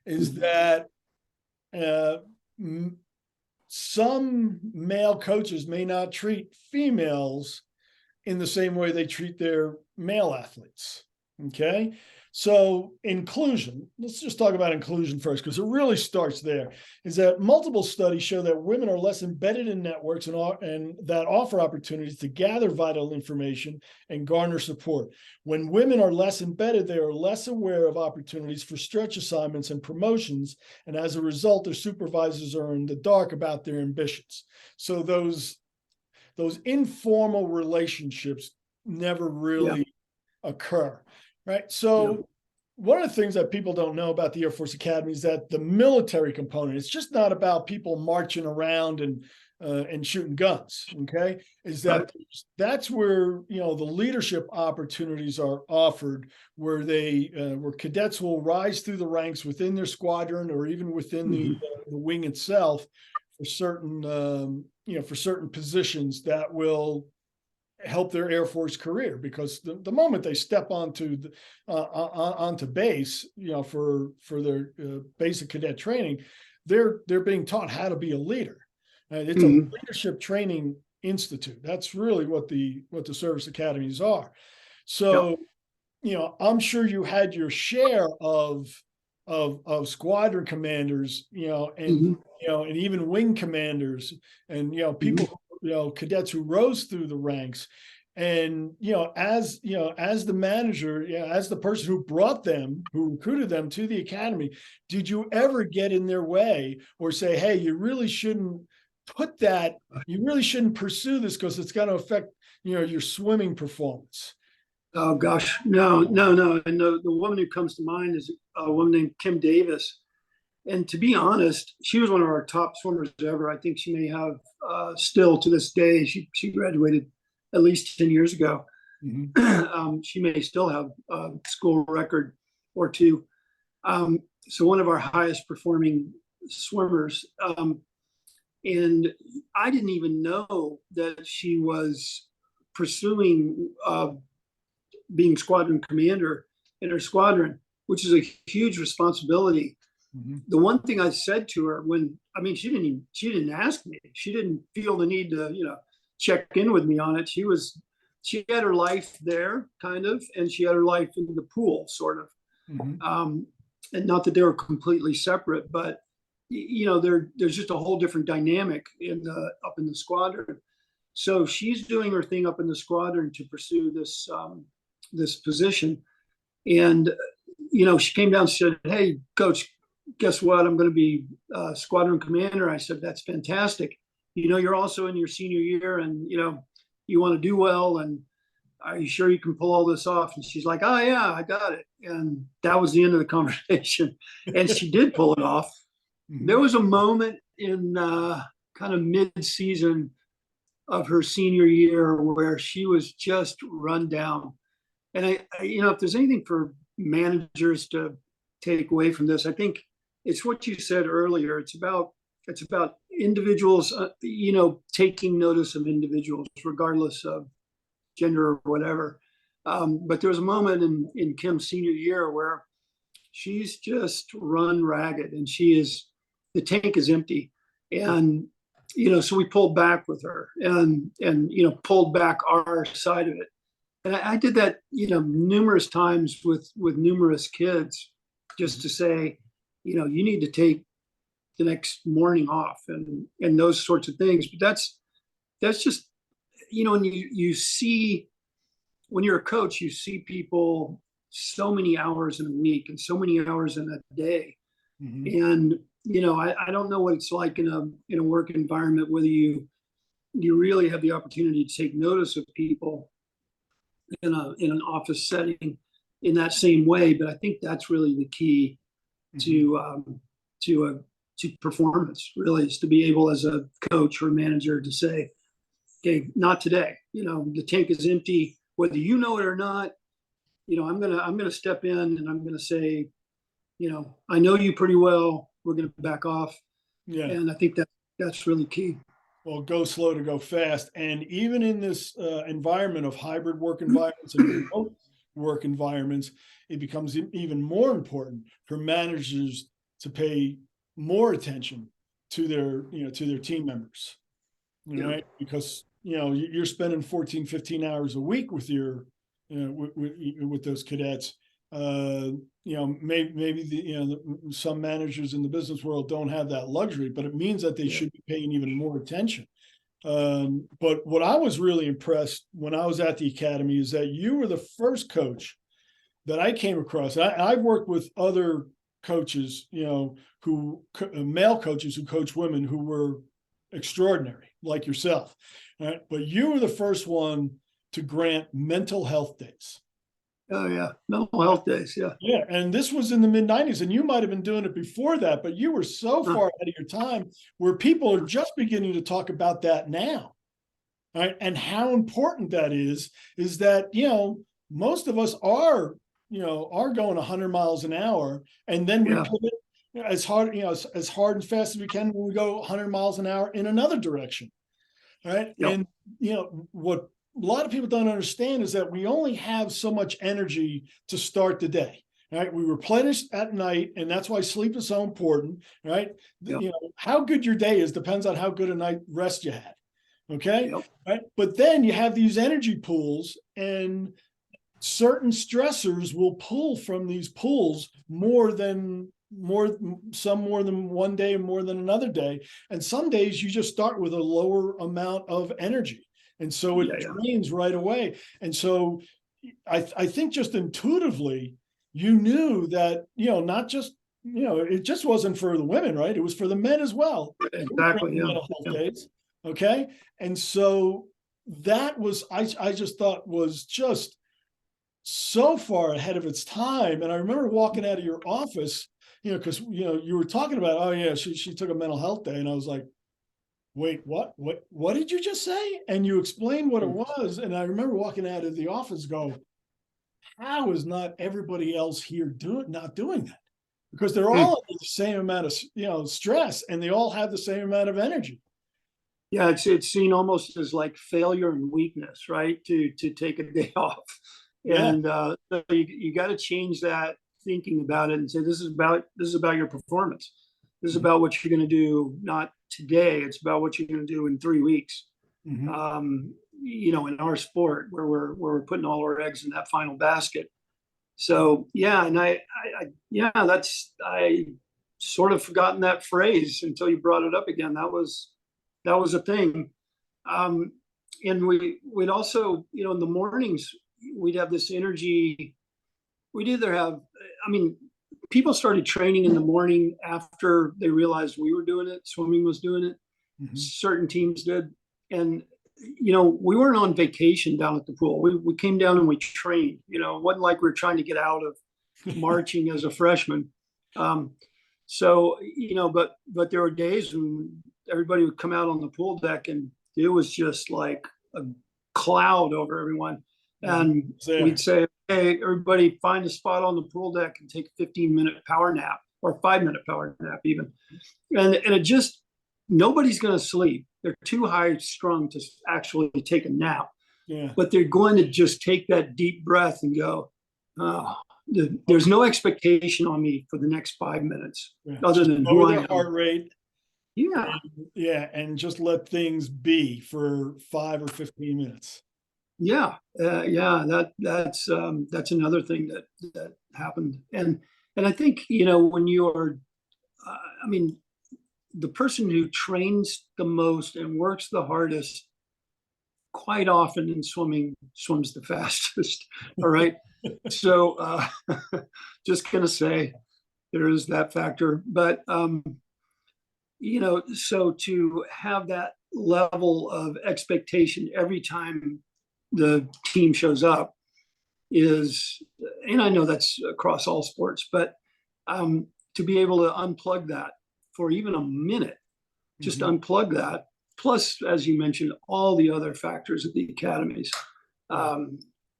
is that some male coaches may not treat females in the same way they treat their male athletes. Okay. So inclusion, let's just talk about inclusion first, because it really starts there, is that multiple studies show that women are less embedded in networks and that offer opportunities to gather vital information and garner support. When women are less embedded, they are less aware of opportunities for stretch assignments and promotions. And as a result, their supervisors are in the dark about their ambitions. So those informal relationships never really occur. Right. So one of the things that people don't know about the Air Force Academy is that the military component, it's just not about people marching around and shooting guns. Okay. Is that that's where, the leadership opportunities are offered, where where cadets will rise through the ranks within their squadron or even within the wing itself for certain, for certain positions that will help their Air Force career, because the moment they step onto base, for their basic cadet training, they're being taught how to be a leader. It's a leadership training institute. That's really what the service academies are. So, I'm sure you had your share of squadron commanders, and even wing commanders, and people. Cadets who rose through the ranks, and as the manager, as the person who recruited them to the academy, did you ever get in their way or say, hey, you really shouldn't pursue this because it's going to affect your swimming performance? Oh gosh, no. And the woman who comes to mind is a woman named Kim Davis. And to be honest, she was one of our top swimmers ever. I think she may have still to this day. She graduated at least 10 years ago. She may still have a school record or two. So one of our highest performing swimmers. And I didn't even know that she was pursuing being squadron commander in her squadron, which is a huge responsibility. The one thing I said to her she didn't ask me. She didn't feel the need to, check in with me on it. She had her life there kind of, and she had her life in the pool sort of. And not that they were completely separate, but there's just a whole different dynamic up in the squadron. So she's doing her thing up in the squadron to pursue this position. And, she came down and said, hey, coach, guess what? I'm going to be squadron commander. I said, that's fantastic. You're also in your senior year, and, you want to do well. And are you sure you can pull all this off? And she's like, oh yeah, I got it. And that was the end of the conversation. And she did pull it off. There was a moment in kind of mid-season of her senior year where she was just run down. And I if there's anything for managers to take away from this, I think it's what you said earlier. It's about individuals, taking notice of individuals, regardless of gender or whatever. But there was a moment in Kim's senior year where she's just run ragged, and the tank is empty. And, so we pulled back with her and pulled back our side of it. And I did that, numerous times with numerous kids, just to say, you need to take the next morning off and those sorts of things. But that's just, when you see, when you're a coach, you see people so many hours in a week and so many hours in a day. And, I don't know what it's like in a work environment, whether you really have the opportunity to take notice of people in an office setting in that same way. But I think that's really the key to performance, really, is to be able as a coach or manager to say, okay, not today. The tank is empty, whether you know it or not. I'm gonna step in and I'm gonna say, I know you pretty well. We're gonna back off, Yeah. and I think that's really key. Well, go slow to go fast. And even in this environment of hybrid work environments and remote work environments, it becomes even more important for managers to pay more attention to their team members, right? Because, you're spending 14, 15 hours a week with with those cadets. Maybe some managers in the business world don't have that luxury, but it means that they should be paying even more attention. But what I was really impressed when I was at the academy is that you were the first coach that I came across. I've worked with other coaches, male coaches who coach women who were extraordinary, like yourself, right? But you were the first one to grant mental health days. Oh yeah, mental health days. Yeah. Yeah, and this was in the mid-90s, and you might have been doing it before that, but you were so far ahead of your time where people are just beginning to talk about that now, right? And how important that is that, most of us are going 100 miles an hour, and then we pivot as hard, as hard and fast as we can when we go 100 miles an hour in another direction, right? Yep. And, what a lot of people don't understand is that we only have so much energy to start the day, right? We replenish at night, and that's why sleep is so important, right? Yep. How good your day is depends on how good a night rest you had, okay? Yep. Right? But then you have these energy pools, and certain stressors will pull from these pools some more than one day, more than another day. And some days you just start with a lower amount of energy. And so it drains right away. And so I think just intuitively, you knew that, not just, it just wasn't for the women, right? It was for the men as well. Exactly. Mental health days. Okay. And so that was, I just thought was just so far ahead of its time. And I remember walking out of your office, because, you were talking about, oh yeah, she took a mental health day. And I was like, wait, what did you just say? And you explained what it was. And I remember walking out of the office go, how is not everybody else here not doing that? Because they're all under the same amount of, stress, and they all have the same amount of energy. Yeah. It's seen almost as like failure and weakness, right? To take a day off. Yeah. And so you got to change that thinking about it and say, this is about your performance. This is about what you're going to do, not today. It's about what you're going to do in 3 weeks. Mm-hmm. In our sport where we're putting all our eggs in that final basket. So yeah, and I sort of forgotten that phrase until you brought it up again. That was a thing. And we'd also, in the mornings, we'd have this energy. We'd either have, people started training in the morning after they realized we were doing it. Swimming was doing it. Mm-hmm. Certain teams did. And, we weren't on vacation down at the pool. We came down and we trained. It wasn't like we were trying to get out of marching as a freshman. So, but there were days when everybody would come out on the pool deck and it was just like a cloud over everyone. And we'd say, hey, everybody find a spot on the pool deck and take a 15-minute power nap or 5-minute power nap even. And it just, nobody's going to sleep. They're too high strung to actually take a nap. Yeah. But they're going to just take that deep breath and go, oh, there's no expectation on me for the next 5 minutes other than who I am. Heart rate. Yeah. And just let things be for 5 or 15 minutes. Yeah. That's another thing that happened. And I think, when you're, the person who trains the most and works the hardest quite often in swimming swims the fastest. All right. So just going to say there is that factor. But, so to have that level of expectation every time the team shows up is, and I know that's across all sports, but to be able to unplug that for even a minute, just unplug that. Plus, as you mentioned, all the other factors at the academies,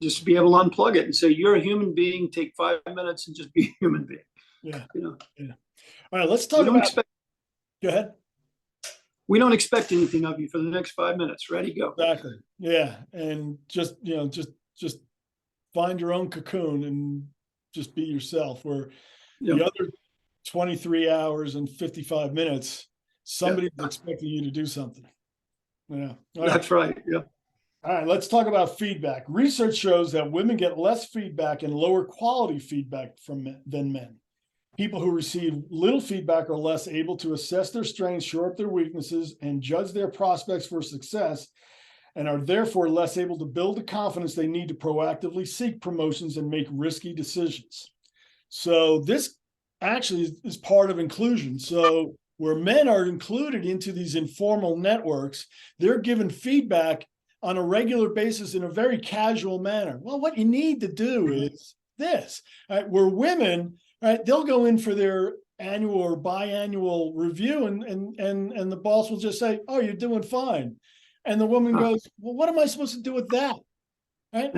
just be able to unplug it and say, you're a human being, take 5 minutes and just be a human being. Yeah. You know, Yeah. All right, let's we talk don't about, expect, go ahead. we don't expect anything of you for the next 5 minutes. Ready, go. Exactly. Yeah. And just, just find your own cocoon and just be yourself, where Yeah. the other 23 hours and 55 minutes, somebody's expecting you to do something. Yeah. All right. That's right. Yeah. All right, let's talk about feedback. Research shows that women get less feedback and lower quality feedback than men. People who receive little feedback are less able to assess their strengths, shore up their weaknesses, and judge their prospects for success, and are therefore less able to build the confidence they need to proactively seek promotions and make risky decisions. So this actually is part of inclusion. So where men are included into these informal networks, they're given feedback on a regular basis in a very casual manner. Well, what you need to do is this. Right? Where women, right, they'll go in for their annual or biannual review, and the boss will just say, "Oh, you're doing fine," and the woman goes, "Well, what am I supposed to do with that?" Right?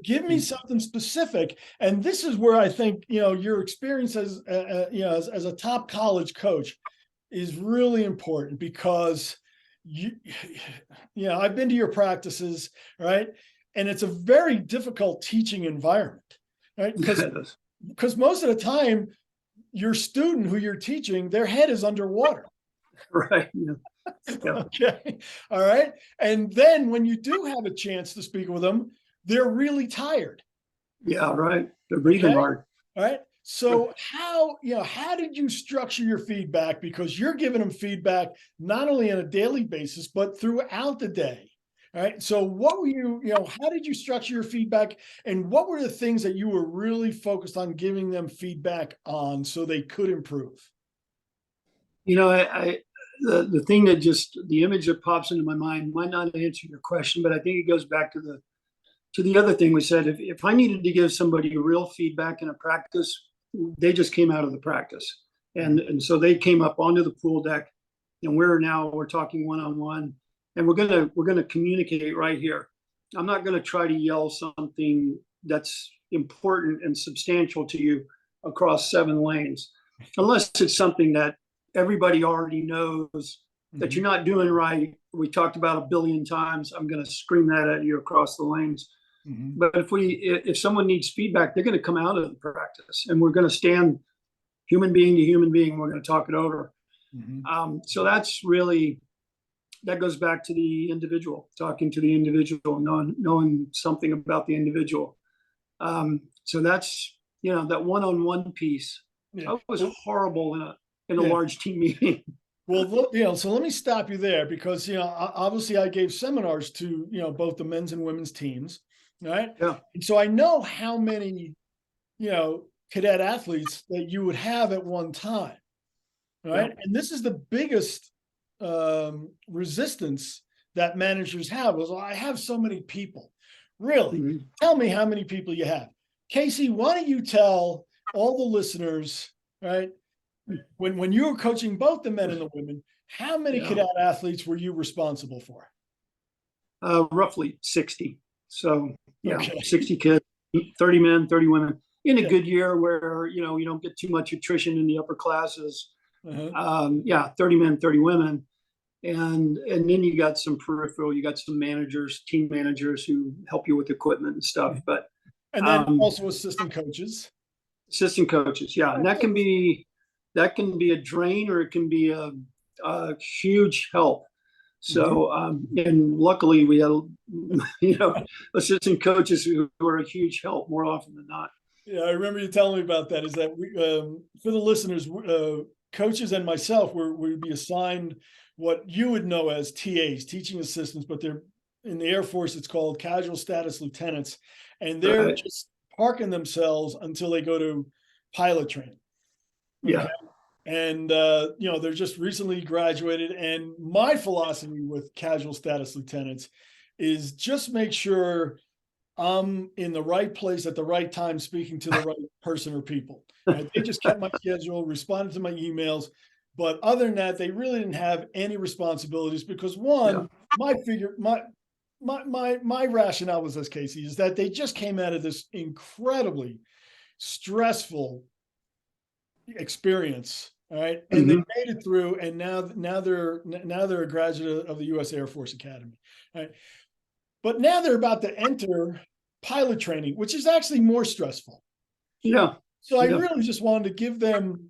Give me something specific. And this is where I think your experience as as a top college coach is really important, because I've been to your practices, right? And it's a very difficult teaching environment, right? Because most of the time, your student who you're teaching, their head is underwater. Right. Yeah. Yeah. Okay. All right. And then when you do have a chance to speak with them, they're really tired. Yeah. Right. They're breathing hard. All right. So how did you structure your feedback? Because you're giving them feedback not only on a daily basis, but throughout the day. All right. So what were how did you structure your feedback, and what were the things that you were really focused on giving them feedback on so they could improve? The thing that the image that pops into my mind might not answer your question, but I think it goes back to the other thing we said. If I needed to give somebody real feedback in a practice, they just came out of the practice. And so they came up onto the pool deck, and we're talking one-on-one, and we're gonna communicate right here. I'm not gonna try to yell something that's important and substantial to you across 7 lanes, unless it's something that everybody already knows that you're not doing right. We talked about 1 billion times. I'm gonna scream that at you across the lanes. But if someone needs feedback, they're going to come out of the practice, and we're going to stand human being to human being. We're going to talk it over. So that goes back to the individual, talking to the individual, knowing something about the individual. So that's, that one-on-one piece. That was horrible in a large team meeting. Well, so let me stop you there, because, obviously I gave seminars to, both the men's and women's teams. Right. Yeah. And so I know how many, cadet athletes that you would have at one time. Right. Yeah. And this is the biggest resistance that managers have, was, I have so many people. Really? Tell me how many people you have. Casey, why don't you tell all the listeners, right, when you were coaching both the men and the women, how many cadet athletes were you responsible for? Roughly 60. So, 60 kids, 30 men, 30 women, in a good year where, you don't get too much attrition in the upper classes. 30 men, 30 women. And then you got some peripheral, you got some managers, team managers who help you with equipment and stuff. And then also assistant coaches. Assistant coaches, yeah. And that can be a drain, or it can be a huge help. So, and luckily we had, assistant coaches who are a huge help more often than not. Yeah, I remember you telling me about that. Is that we, for the listeners, coaches and myself, we'd be assigned what you would know as TAs, teaching assistants, but they're in the Air Force, it's called casual status lieutenants, and they're just parking themselves until they go to pilot training. Okay? Yeah. And, they're just recently graduated. And my philosophy with casual status lieutenants is just make sure I'm in the right place at the right time, speaking to the right person or people. Right? They just kept my schedule, responded to my emails. But other than that, they really didn't have any responsibilities, because one, my rationale was this, Casey, is that they just came out of this incredibly stressful experience, all right, and they made it through, and now they're a graduate of the U.S. Air Force Academy, right? But now they're about to enter pilot training, which is actually more stressful. Yeah. So I really just wanted to give them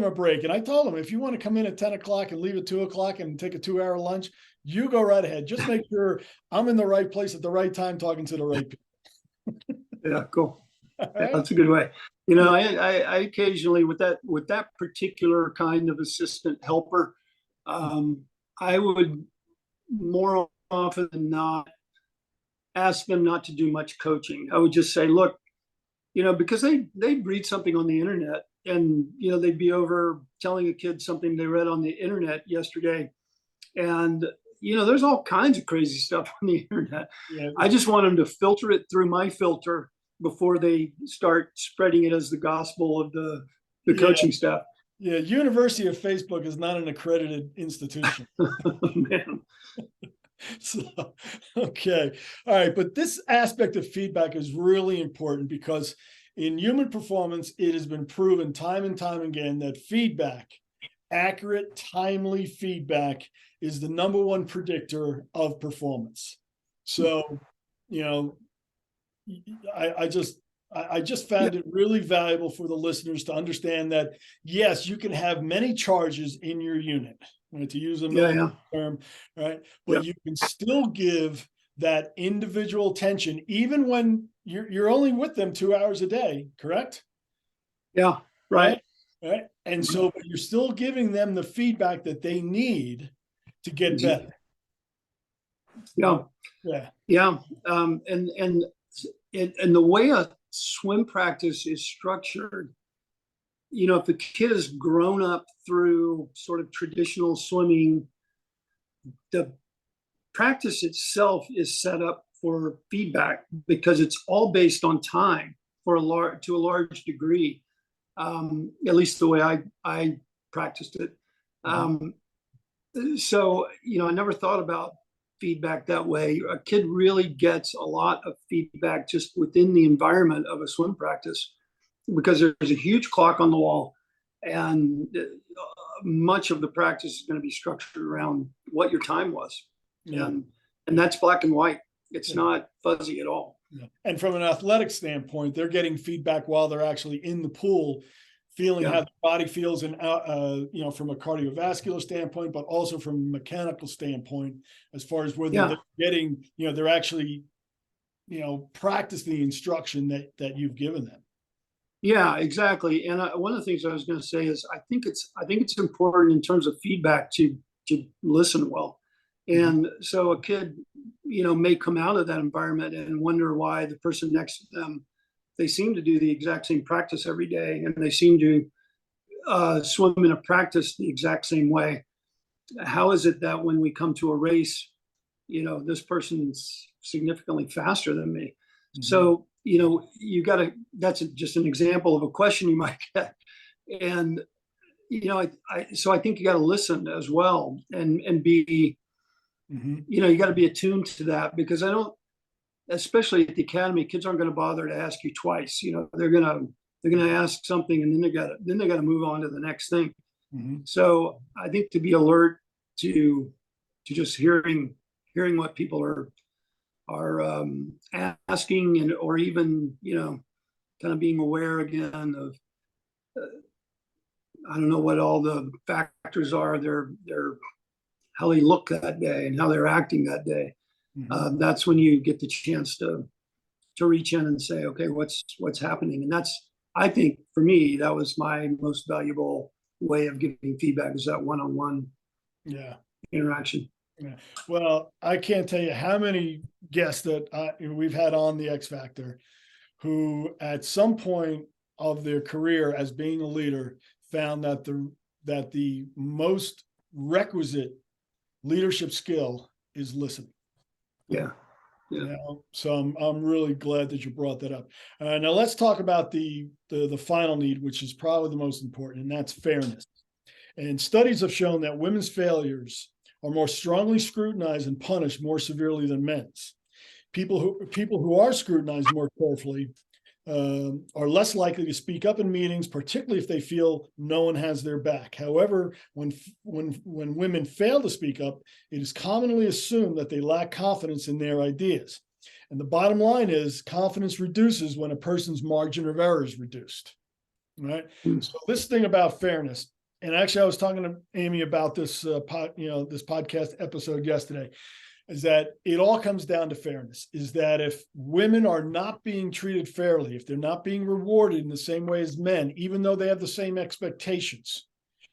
a break. And I told them, if you want to come in at 10 o'clock and leave at 2 o'clock and take a 2-hour lunch, you go right ahead. Just make sure I'm in the right place at the right time, talking to the right people. Yeah, cool. Right? Yeah, that's a good way. You know, I occasionally with that particular kind of assistant helper, I would more often than not ask them not to do much coaching. I would just say, look, you know, because they'd read something on the internet, and, you know, they'd be over telling a kid something they read on the internet yesterday. And, you know, there's all kinds of crazy stuff on the internet. Yeah. I just want them to filter it through my filter before they start spreading it as the gospel of the coaching staff. Yeah, University of Facebook is not an accredited institution. Man. So, okay. All right. But this aspect of feedback is really important, because in human performance, it has been proven time and time again that feedback, accurate, timely feedback, is the number one predictor of performance. So, you know, I just found it really valuable for the listeners to understand that, yes, you can have many charges in your unit, right, to use a military term, right? But you can still give that individual attention, even when you're only with them 2 hours a day, correct? Yeah, right. Right. And so you're still giving them the feedback that they need to get better. Yeah. And the way a swim practice is structured, you know, if a kid has grown up through sort of traditional swimming, the practice itself is set up for feedback, because it's all based on time to a large degree, at least the way I practiced it. So, you know, I never thought about feedback that way. A kid really gets a lot of feedback just within the environment of a swim practice, because there's a huge clock on the wall, and much of the practice is going to be structured around what your time was. And that's black and white. It's not fuzzy at all. And from an athletic standpoint, they're getting feedback while they're actually in the pool, feeling how the body feels, and you know, from a cardiovascular standpoint, but also from a mechanical standpoint, as far as whether they're getting, you know, they're actually, you know, practice the instruction that you've given them. Yeah, exactly. And one of the things I was going to say is I think it's important in terms of feedback to listen well. And so a kid, you know, may come out of that environment and wonder why the person next to them, they seem to do the exact same practice every day, and they seem to swim in a practice the exact same way. How is it that when we come to a race, you know, this person's significantly faster than me? So, you know, that's just an example of a question you might get. And, you know, so I think you got to listen as well, and be, you know, you got to be attuned to that, because especially at the academy, kids aren't going to bother to ask you twice. You know, they're going to ask something, and then they got to move on to the next thing. So I think to be alert to just hearing what people are asking, and or even, you know, kind of being aware again of I don't know what all the factors are. They're how they look that day and how they're acting that day. That's when you get the chance to reach in and say, okay, what's happening? And that's, I think for me, that was my most valuable way of giving feedback, is that one-on-one interaction. Yeah. Well, I can't tell you how many guests that we've had on the X Factor who at some point of their career as being a leader found that the most requisite leadership skill is listening. Yeah. You know, so I'm really glad that you brought that up. Now let's talk about the final need, which is probably the most important, and that's fairness. And studies have shown that women's failures are more strongly scrutinized and punished more severely than men's. People who are scrutinized more carefully are less likely to speak up in meetings, particularly if they feel no one has their back. However, when women fail to speak up, it is commonly assumed that they lack confidence in their ideas. And the bottom line is confidence reduces when a person's margin of error is reduced. Right. So this thing about fairness, and actually I was talking to Amy about this this podcast episode yesterday, is that it all comes down to fairness, is that if women are not being treated fairly, if they're not being rewarded in the same way as men, even though they have the same expectations.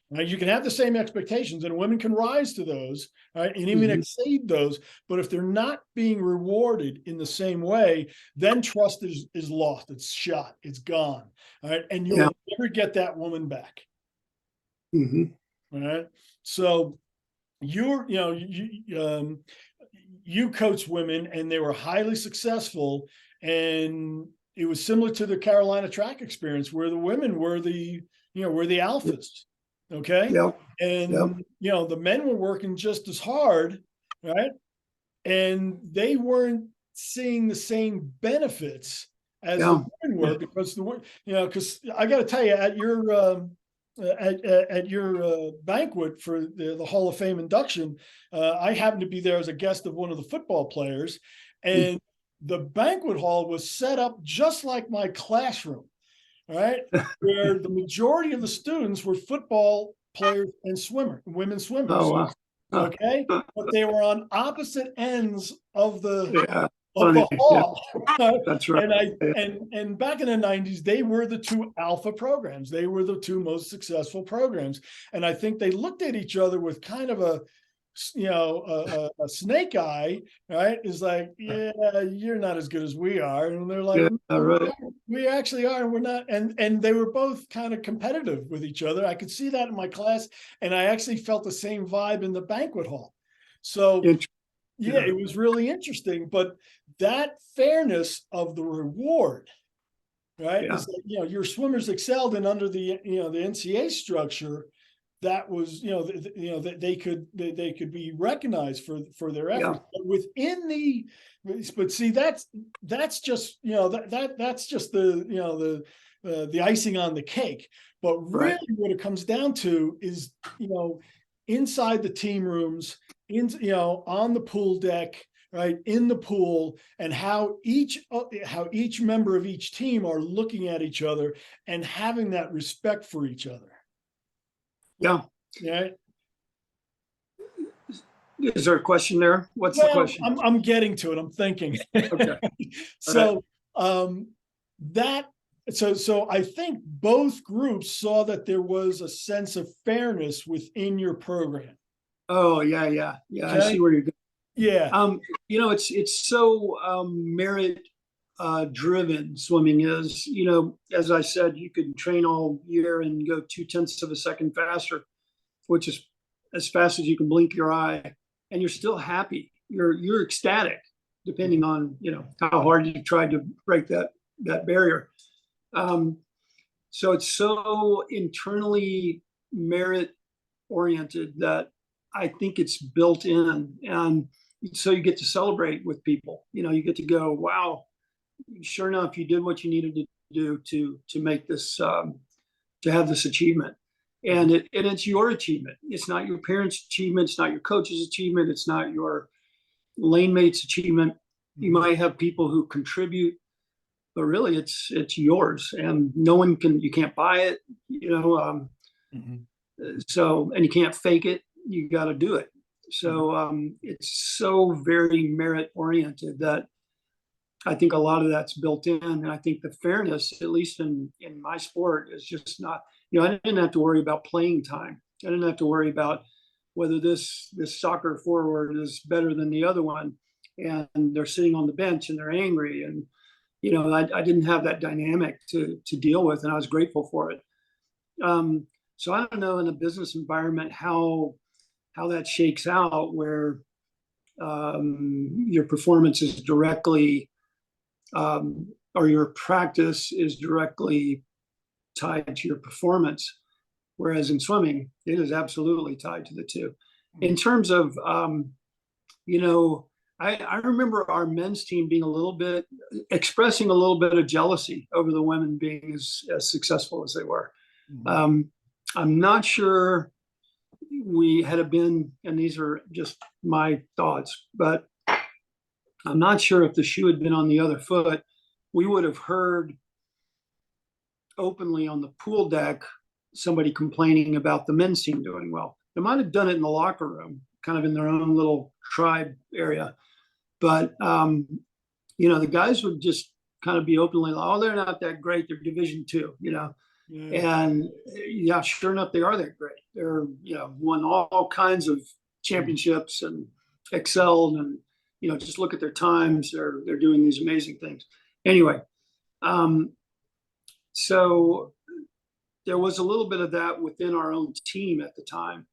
Now, you can have the same expectations and women can rise to those, right, and even exceed those. But if they're not being rewarded in the same way, then trust is lost. It's shot. It's gone. All right. And you'll never get that woman back. All right. So you coach women and they were highly successful. And it was similar to the Carolina track experience where the women were the alphas. Okay. And, the men were working just as hard. Right. And they weren't seeing the same benefits as the women were because because I got to tell you, at your banquet for the Hall of Fame induction, I happened to be there as a guest of one of the football players, and the banquet hall was set up just like my classroom. Right, where the majority of the students were football players and women swimmers. Oh, wow. Okay, but they were on opposite ends of the hall. That's right. And back in the 90s, they were the two alpha programs. They were the two most successful programs, and I think they looked at each other with kind of a snake eye, right? Is like, yeah, you're not as good as we are. And they're like, right. We actually are, and we're not. And they were both kind of competitive with each other. I could see that in my class, and I actually felt the same vibe in the banquet hall. So yeah, it was really interesting. But that fairness of the reward, right? Is that, your swimmers excelled, and under the the NCAA structure, that was that they could be recognized for their efforts. But within but see, that's just that's just the icing on the cake. But really what it comes down to is inside the team rooms, on the pool deck, right, in the pool, and how each member of each team are looking at each other and having that respect for each other. Yeah. Is there a question there? What's the question? I'm getting to it. I'm thinking. Okay. So so I think both groups saw that there was a sense of fairness within your program. Oh, yeah. Okay. I see where you're going. Yeah. It's so merit driven. Swimming is, as I said, you could train all year and go 0.2 of a second faster, which is as fast as you can blink your eye, and you're still happy. You're ecstatic, depending on how hard you tried to break that barrier. So it's so internally merit oriented that I think it's built in, and so you get to celebrate with people. You get to go, wow, sure enough, you did what you needed to do to make this to have this achievement. And it's your achievement. It's not your parents' achievement. It's not your coach's achievement. It's not your lane mate's achievement. You might have people who contribute, but really it's yours, and you can't buy it, So, and you can't fake it. You got to do it. So it's so very merit oriented that I think a lot of that's built in. And I think the fairness, at least in my sport, is just not, I didn't have to worry about playing time. I didn't have to worry about whether this soccer forward is better than the other one, and they're sitting on the bench and they're angry. And, I didn't have that dynamic to deal with, and I was grateful for it. So I don't know in a business environment how that shakes out, where your performance is directly or your practice is directly tied to your performance, whereas in swimming it is absolutely tied to the two. In terms of, you know, I remember our men's team being expressing a little bit of jealousy over the women being as successful as they were. I'm not sure we had been, and these are just my thoughts, but I'm not sure if the shoe had been on the other foot, we would have heard openly on the pool deck somebody complaining about the men's team doing well. They might have done it in the locker room, kind of in their own little tribe area. But, you know, the guys would just kind of be openly like, oh, they're not that great. They're Division II, you know. And yeah, sure enough, they are that great. They're, you know, won all kinds of championships and excelled, and, you know, just look at their times. They're doing these amazing things. Anyway, so there was a little bit of that within our own team at the time,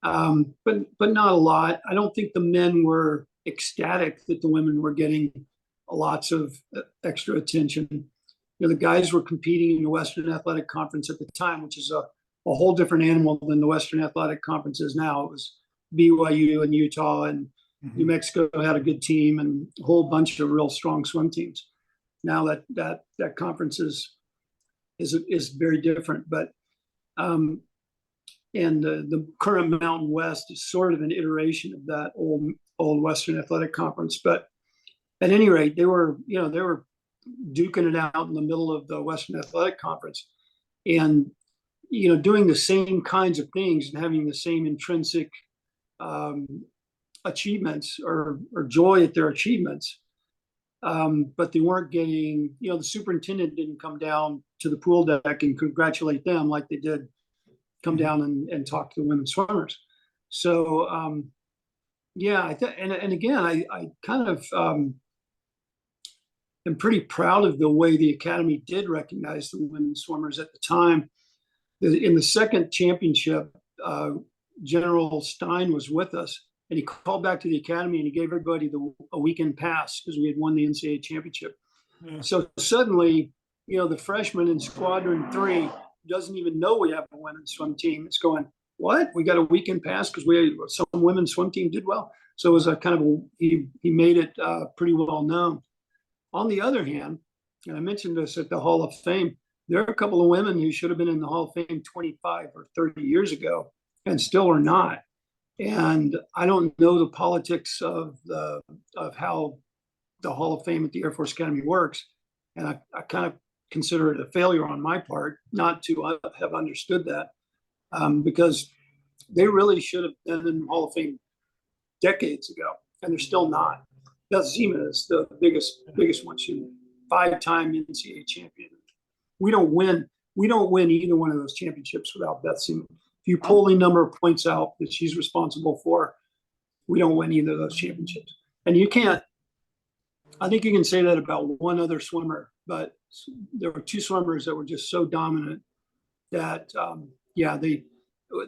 but not a lot. I don't think the men were ecstatic that the women were getting lots of extra attention. You know, the guys were competing in the Western Athletic Conference at the time, which is a whole different animal than the Western Athletic Conference is now. It was BYU and Utah, and New Mexico had a good team and a whole bunch of real strong swim teams. Now that conference is very different, but and the current Mountain West is sort of an iteration of that old Western Athletic Conference. But at any rate, they were duking it out in the middle of the Western Athletic Conference, and, you know, doing the same kinds of things and having the same intrinsic achievements or joy at their achievements. But they weren't getting, you know, the superintendent didn't come down to the pool deck and congratulate them like they did come down and talk to the women swimmers. So, yeah, and again, I kind of am pretty proud of the way the Academy did recognize the women swimmers at the time. In the second championship, General Stein was with us, and he called back to the Academy and he gave everybody a weekend pass because we had won the NCAA championship. So suddenly, you know, the freshman in Squadron 3 doesn't even know we have a women's swim team. It's going, what? We got a weekend pass because some women's swim team did well. So it was a kind of he made it pretty well known. On the other hand, and I mentioned this at the Hall of Fame, there are a couple of women who should have been in the Hall of Fame 25 or 30 years ago and still are not. And I don't know the politics of how the Hall of Fame at the Air Force Academy works. And I kind of consider it a failure on my part not to have understood that, because they really should have been in the Hall of Fame decades ago, and they're still not. Beth Zeman is the biggest one. She's a 5-time NCAA champion. We don't win either one of those championships without Beth Zeman. If you pull the number of points out that she's responsible for, we don't win either of those championships. And you can't, I think you can say that about one other swimmer, but there were 2 swimmers that were just so dominant that, yeah, they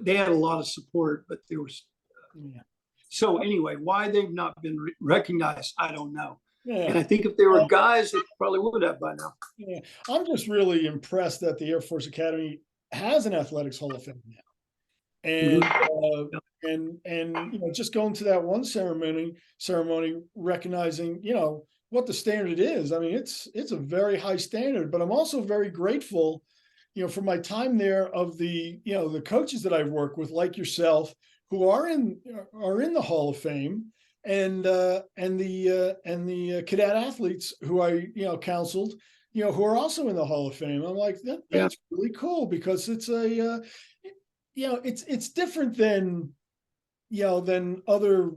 had a lot of support, but they were. So anyway, why they've not been recognized, I don't know. And I think if they were guys, they probably would have by now. I'm just really impressed that the Air Force Academy has an athletics Hall of Fame now. And and you know, just going to that one ceremony recognizing, you know, what the standard is. I mean, it's a very high standard, but I'm also very grateful, you know, for my time there, of the, you know, the coaches that I've worked with, like yourself, who are in the Hall of Fame, and the cadet athletes who I, you know, counseled, you know, who are also in the Hall of Fame. I'm like, that's really cool, because it's a you know, it's different than, you know, than other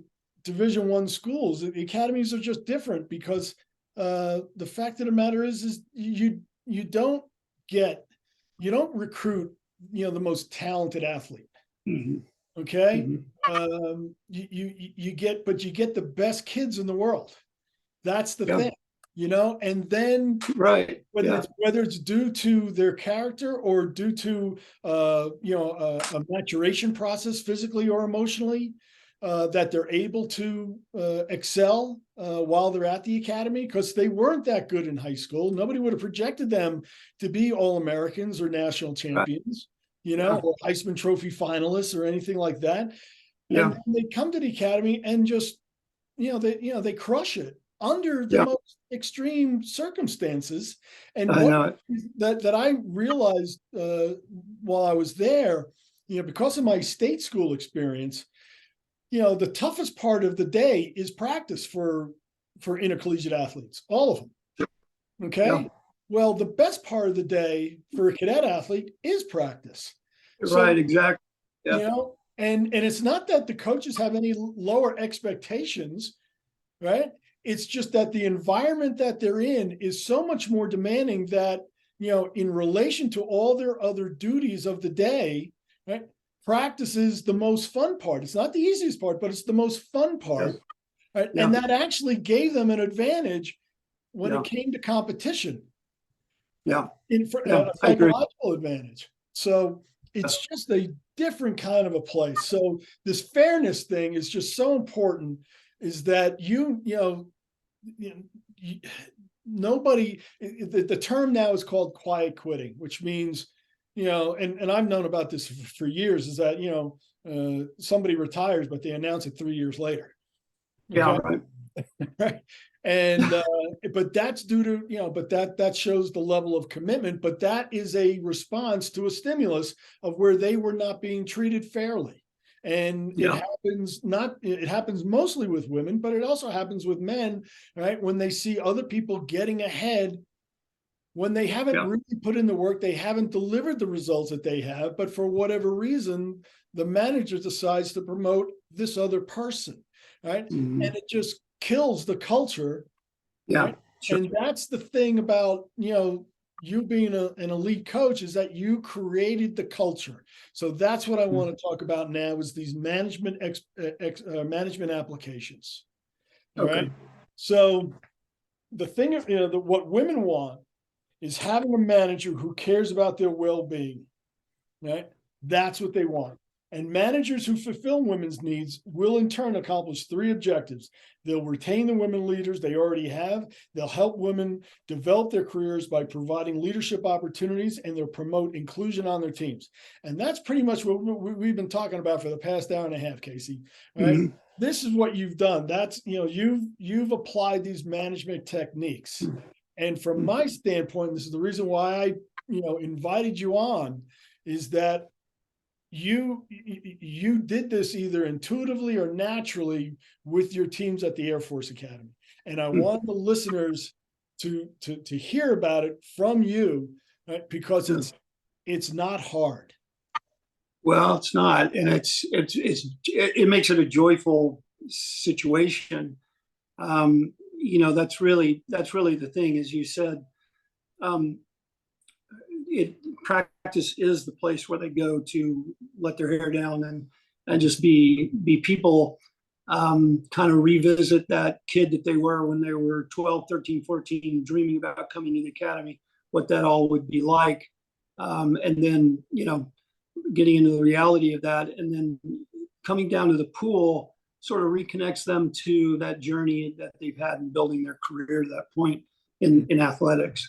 Division I schools. The academies are just different because the fact of the matter is you don't recruit, you know, the most talented athlete. Okay. You get the best kids in the world. That's the thing, you know, and then whether it's due to their character or due to you know, a maturation process, physically or emotionally, that they're able to excel while they're at the academy, because they weren't that good in high school. Nobody would have projected them to be All-Americans or national champions, you know, or Heisman Trophy finalists or anything like that. Yeah. And they come to the academy and just, they crush it under the Yeah. most extreme circumstances. And I what know it. that I realized while I was there, because of my state school experience, the toughest part of the day is practice for intercollegiate athletes, all of them. Okay. Yeah. Well, the best part of the day for a cadet athlete is practice. Right. So, Exactly. Yeah. and it's not that the coaches have any lower expectations, right? It's just that the environment that they're in is so much more demanding that, in relation to all their other duties of the day, right? Practice is the most fun part. It's not the easiest part, but it's the most fun part. Right? Yeah. And that actually gave them an advantage when Yeah. it came to competition. Yeah. A I agree. psychological advantage. So it's just a different kind of a place. So this fairness thing is just so important, is that nobody, the term now is called quiet quitting, which means, and I've known about this for years, is that, somebody retires, but they announce it 3 years later. Okay? Yeah. Right. Right. And but that's due to, but that shows the level of commitment, but that is a response to a stimulus of where they were not being treated fairly. And it happens mostly with women, but it also happens with men, right? When they see other people getting ahead, when they haven't really put in the work, they haven't delivered the results that they have, but for whatever reason, the manager decides to promote this other person, right? Mm-hmm. And it just kills the culture. Yeah. Right? Sure. And that's the thing about, you being an elite coach, is that you created the culture. So that's what I want to talk about now, is these management management applications. All right. So the thing, what women want is having a manager who cares about their well-being, right? That's what they want. And managers who fulfill women's needs will in turn accomplish 3 objectives. They'll retain the women leaders they already have. They'll help women develop their careers by providing leadership opportunities, and they'll promote inclusion on their teams. And that's pretty much what we've been talking about for the past hour and a half, Casey. Right? Mm-hmm. This is what you've done. That's, you've applied these management techniques. And from my standpoint, this is the reason why I, invited you on, is that you did this either intuitively or naturally with your teams at the Air Force Academy. And I want the listeners to hear about it from you, right? Because it's not hard. Well, it's not, and it makes it a joyful situation. That's really the thing, as you said. Practice is the place where they go to let their hair down and just be people, kind of revisit that kid that they were when they were 12, 13, 14, dreaming about coming to the academy, what that all would be like. And then, getting into the reality of that, and then coming down to the pool sort of reconnects them to that journey that they've had in building their career to that point in athletics.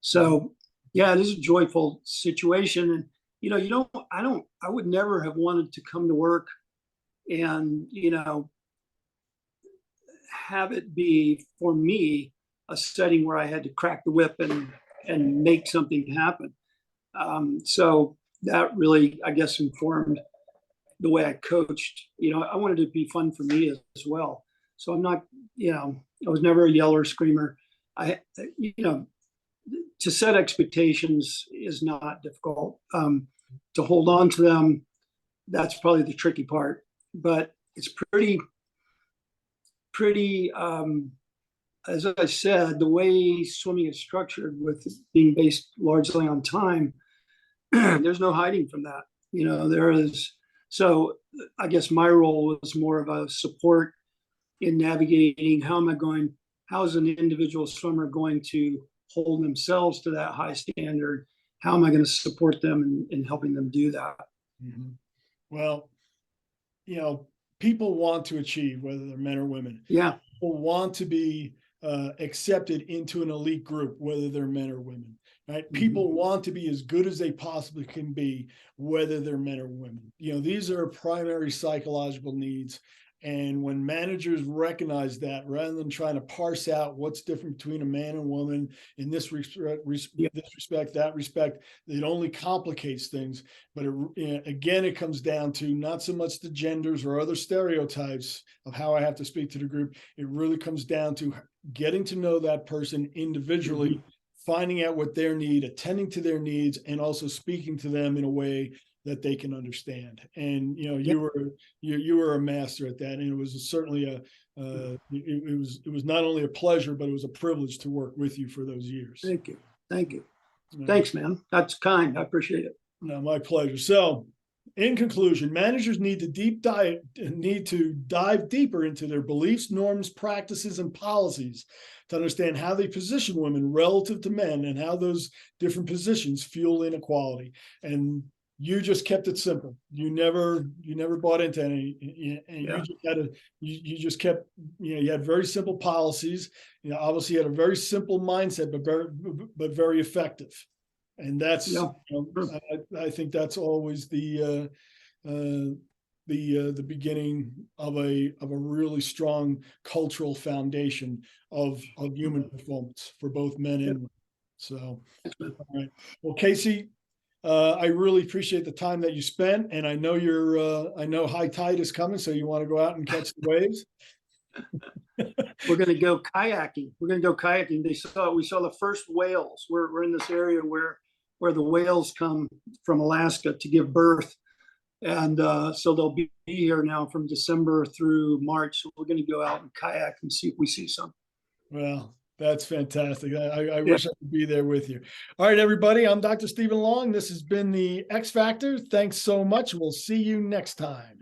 So, yeah, it is a joyful situation. And, I would never have wanted to come to work and, have it be, for me, a setting where I had to crack the whip and make something happen. So that really, I guess, informed the way I coached. I wanted it to be fun for me as well. So I'm not, I was never a yeller, screamer. To set expectations is not difficult. To hold on to them, that's probably the tricky part. But it's pretty, as I said, the way swimming is structured, with being based largely on time, there's no hiding from that. There is. So I guess my role was more of a support in navigating how is an individual swimmer going to hold themselves to that high standard? How am I going to support them in helping them do that? Mm-hmm. Well, people want to achieve, whether they're men or women. Yeah. People want to be accepted into an elite group, whether they're men or women. right? Mhm. People want to be as good as they possibly can be, whether they're men or women. These are primary psychological needs. And when managers recognize that, rather than trying to parse out what's different between a man and woman in this respect, that respect, it only complicates things. But again, it comes down to not so much the genders or other stereotypes of how I have to speak to the group. It really comes down to getting to know that person individually, Mhm. finding out what their need, attending to their needs, and also speaking to them in a way that they can understand. And you were a master at that, and it was certainly it was not only a pleasure, but it was a privilege to work with you for those years. Thank you. Thank you. Thanks, man. That's kind. I appreciate it. No, my pleasure. So, in conclusion, managers need to dive deeper into their beliefs, norms, practices, and policies to understand how they position women relative to men and how those different positions fuel inequality. And you just kept it simple. You never bought into any, and Yeah. you just kept, you had very simple policies. Obviously you had a very simple mindset, but very effective. And that's, Yeah. I think that's always the beginning of a really strong cultural foundation of human performance for both men and women. So, all right. Well, Casey, I really appreciate the time that you spent, and I know I know high tide is coming, so you want to go out and catch the waves. We're going to go kayaking. We saw the first whales. We're in this area where the whales come from Alaska to give birth. And so they'll be here now from December through March. So we're going to go out and kayak and see if we see some. Well, that's fantastic. I wish I could be there with you. All right, everybody. I'm Dr. Stephen Long. This has been the X Factor. Thanks so much. We'll see you next time.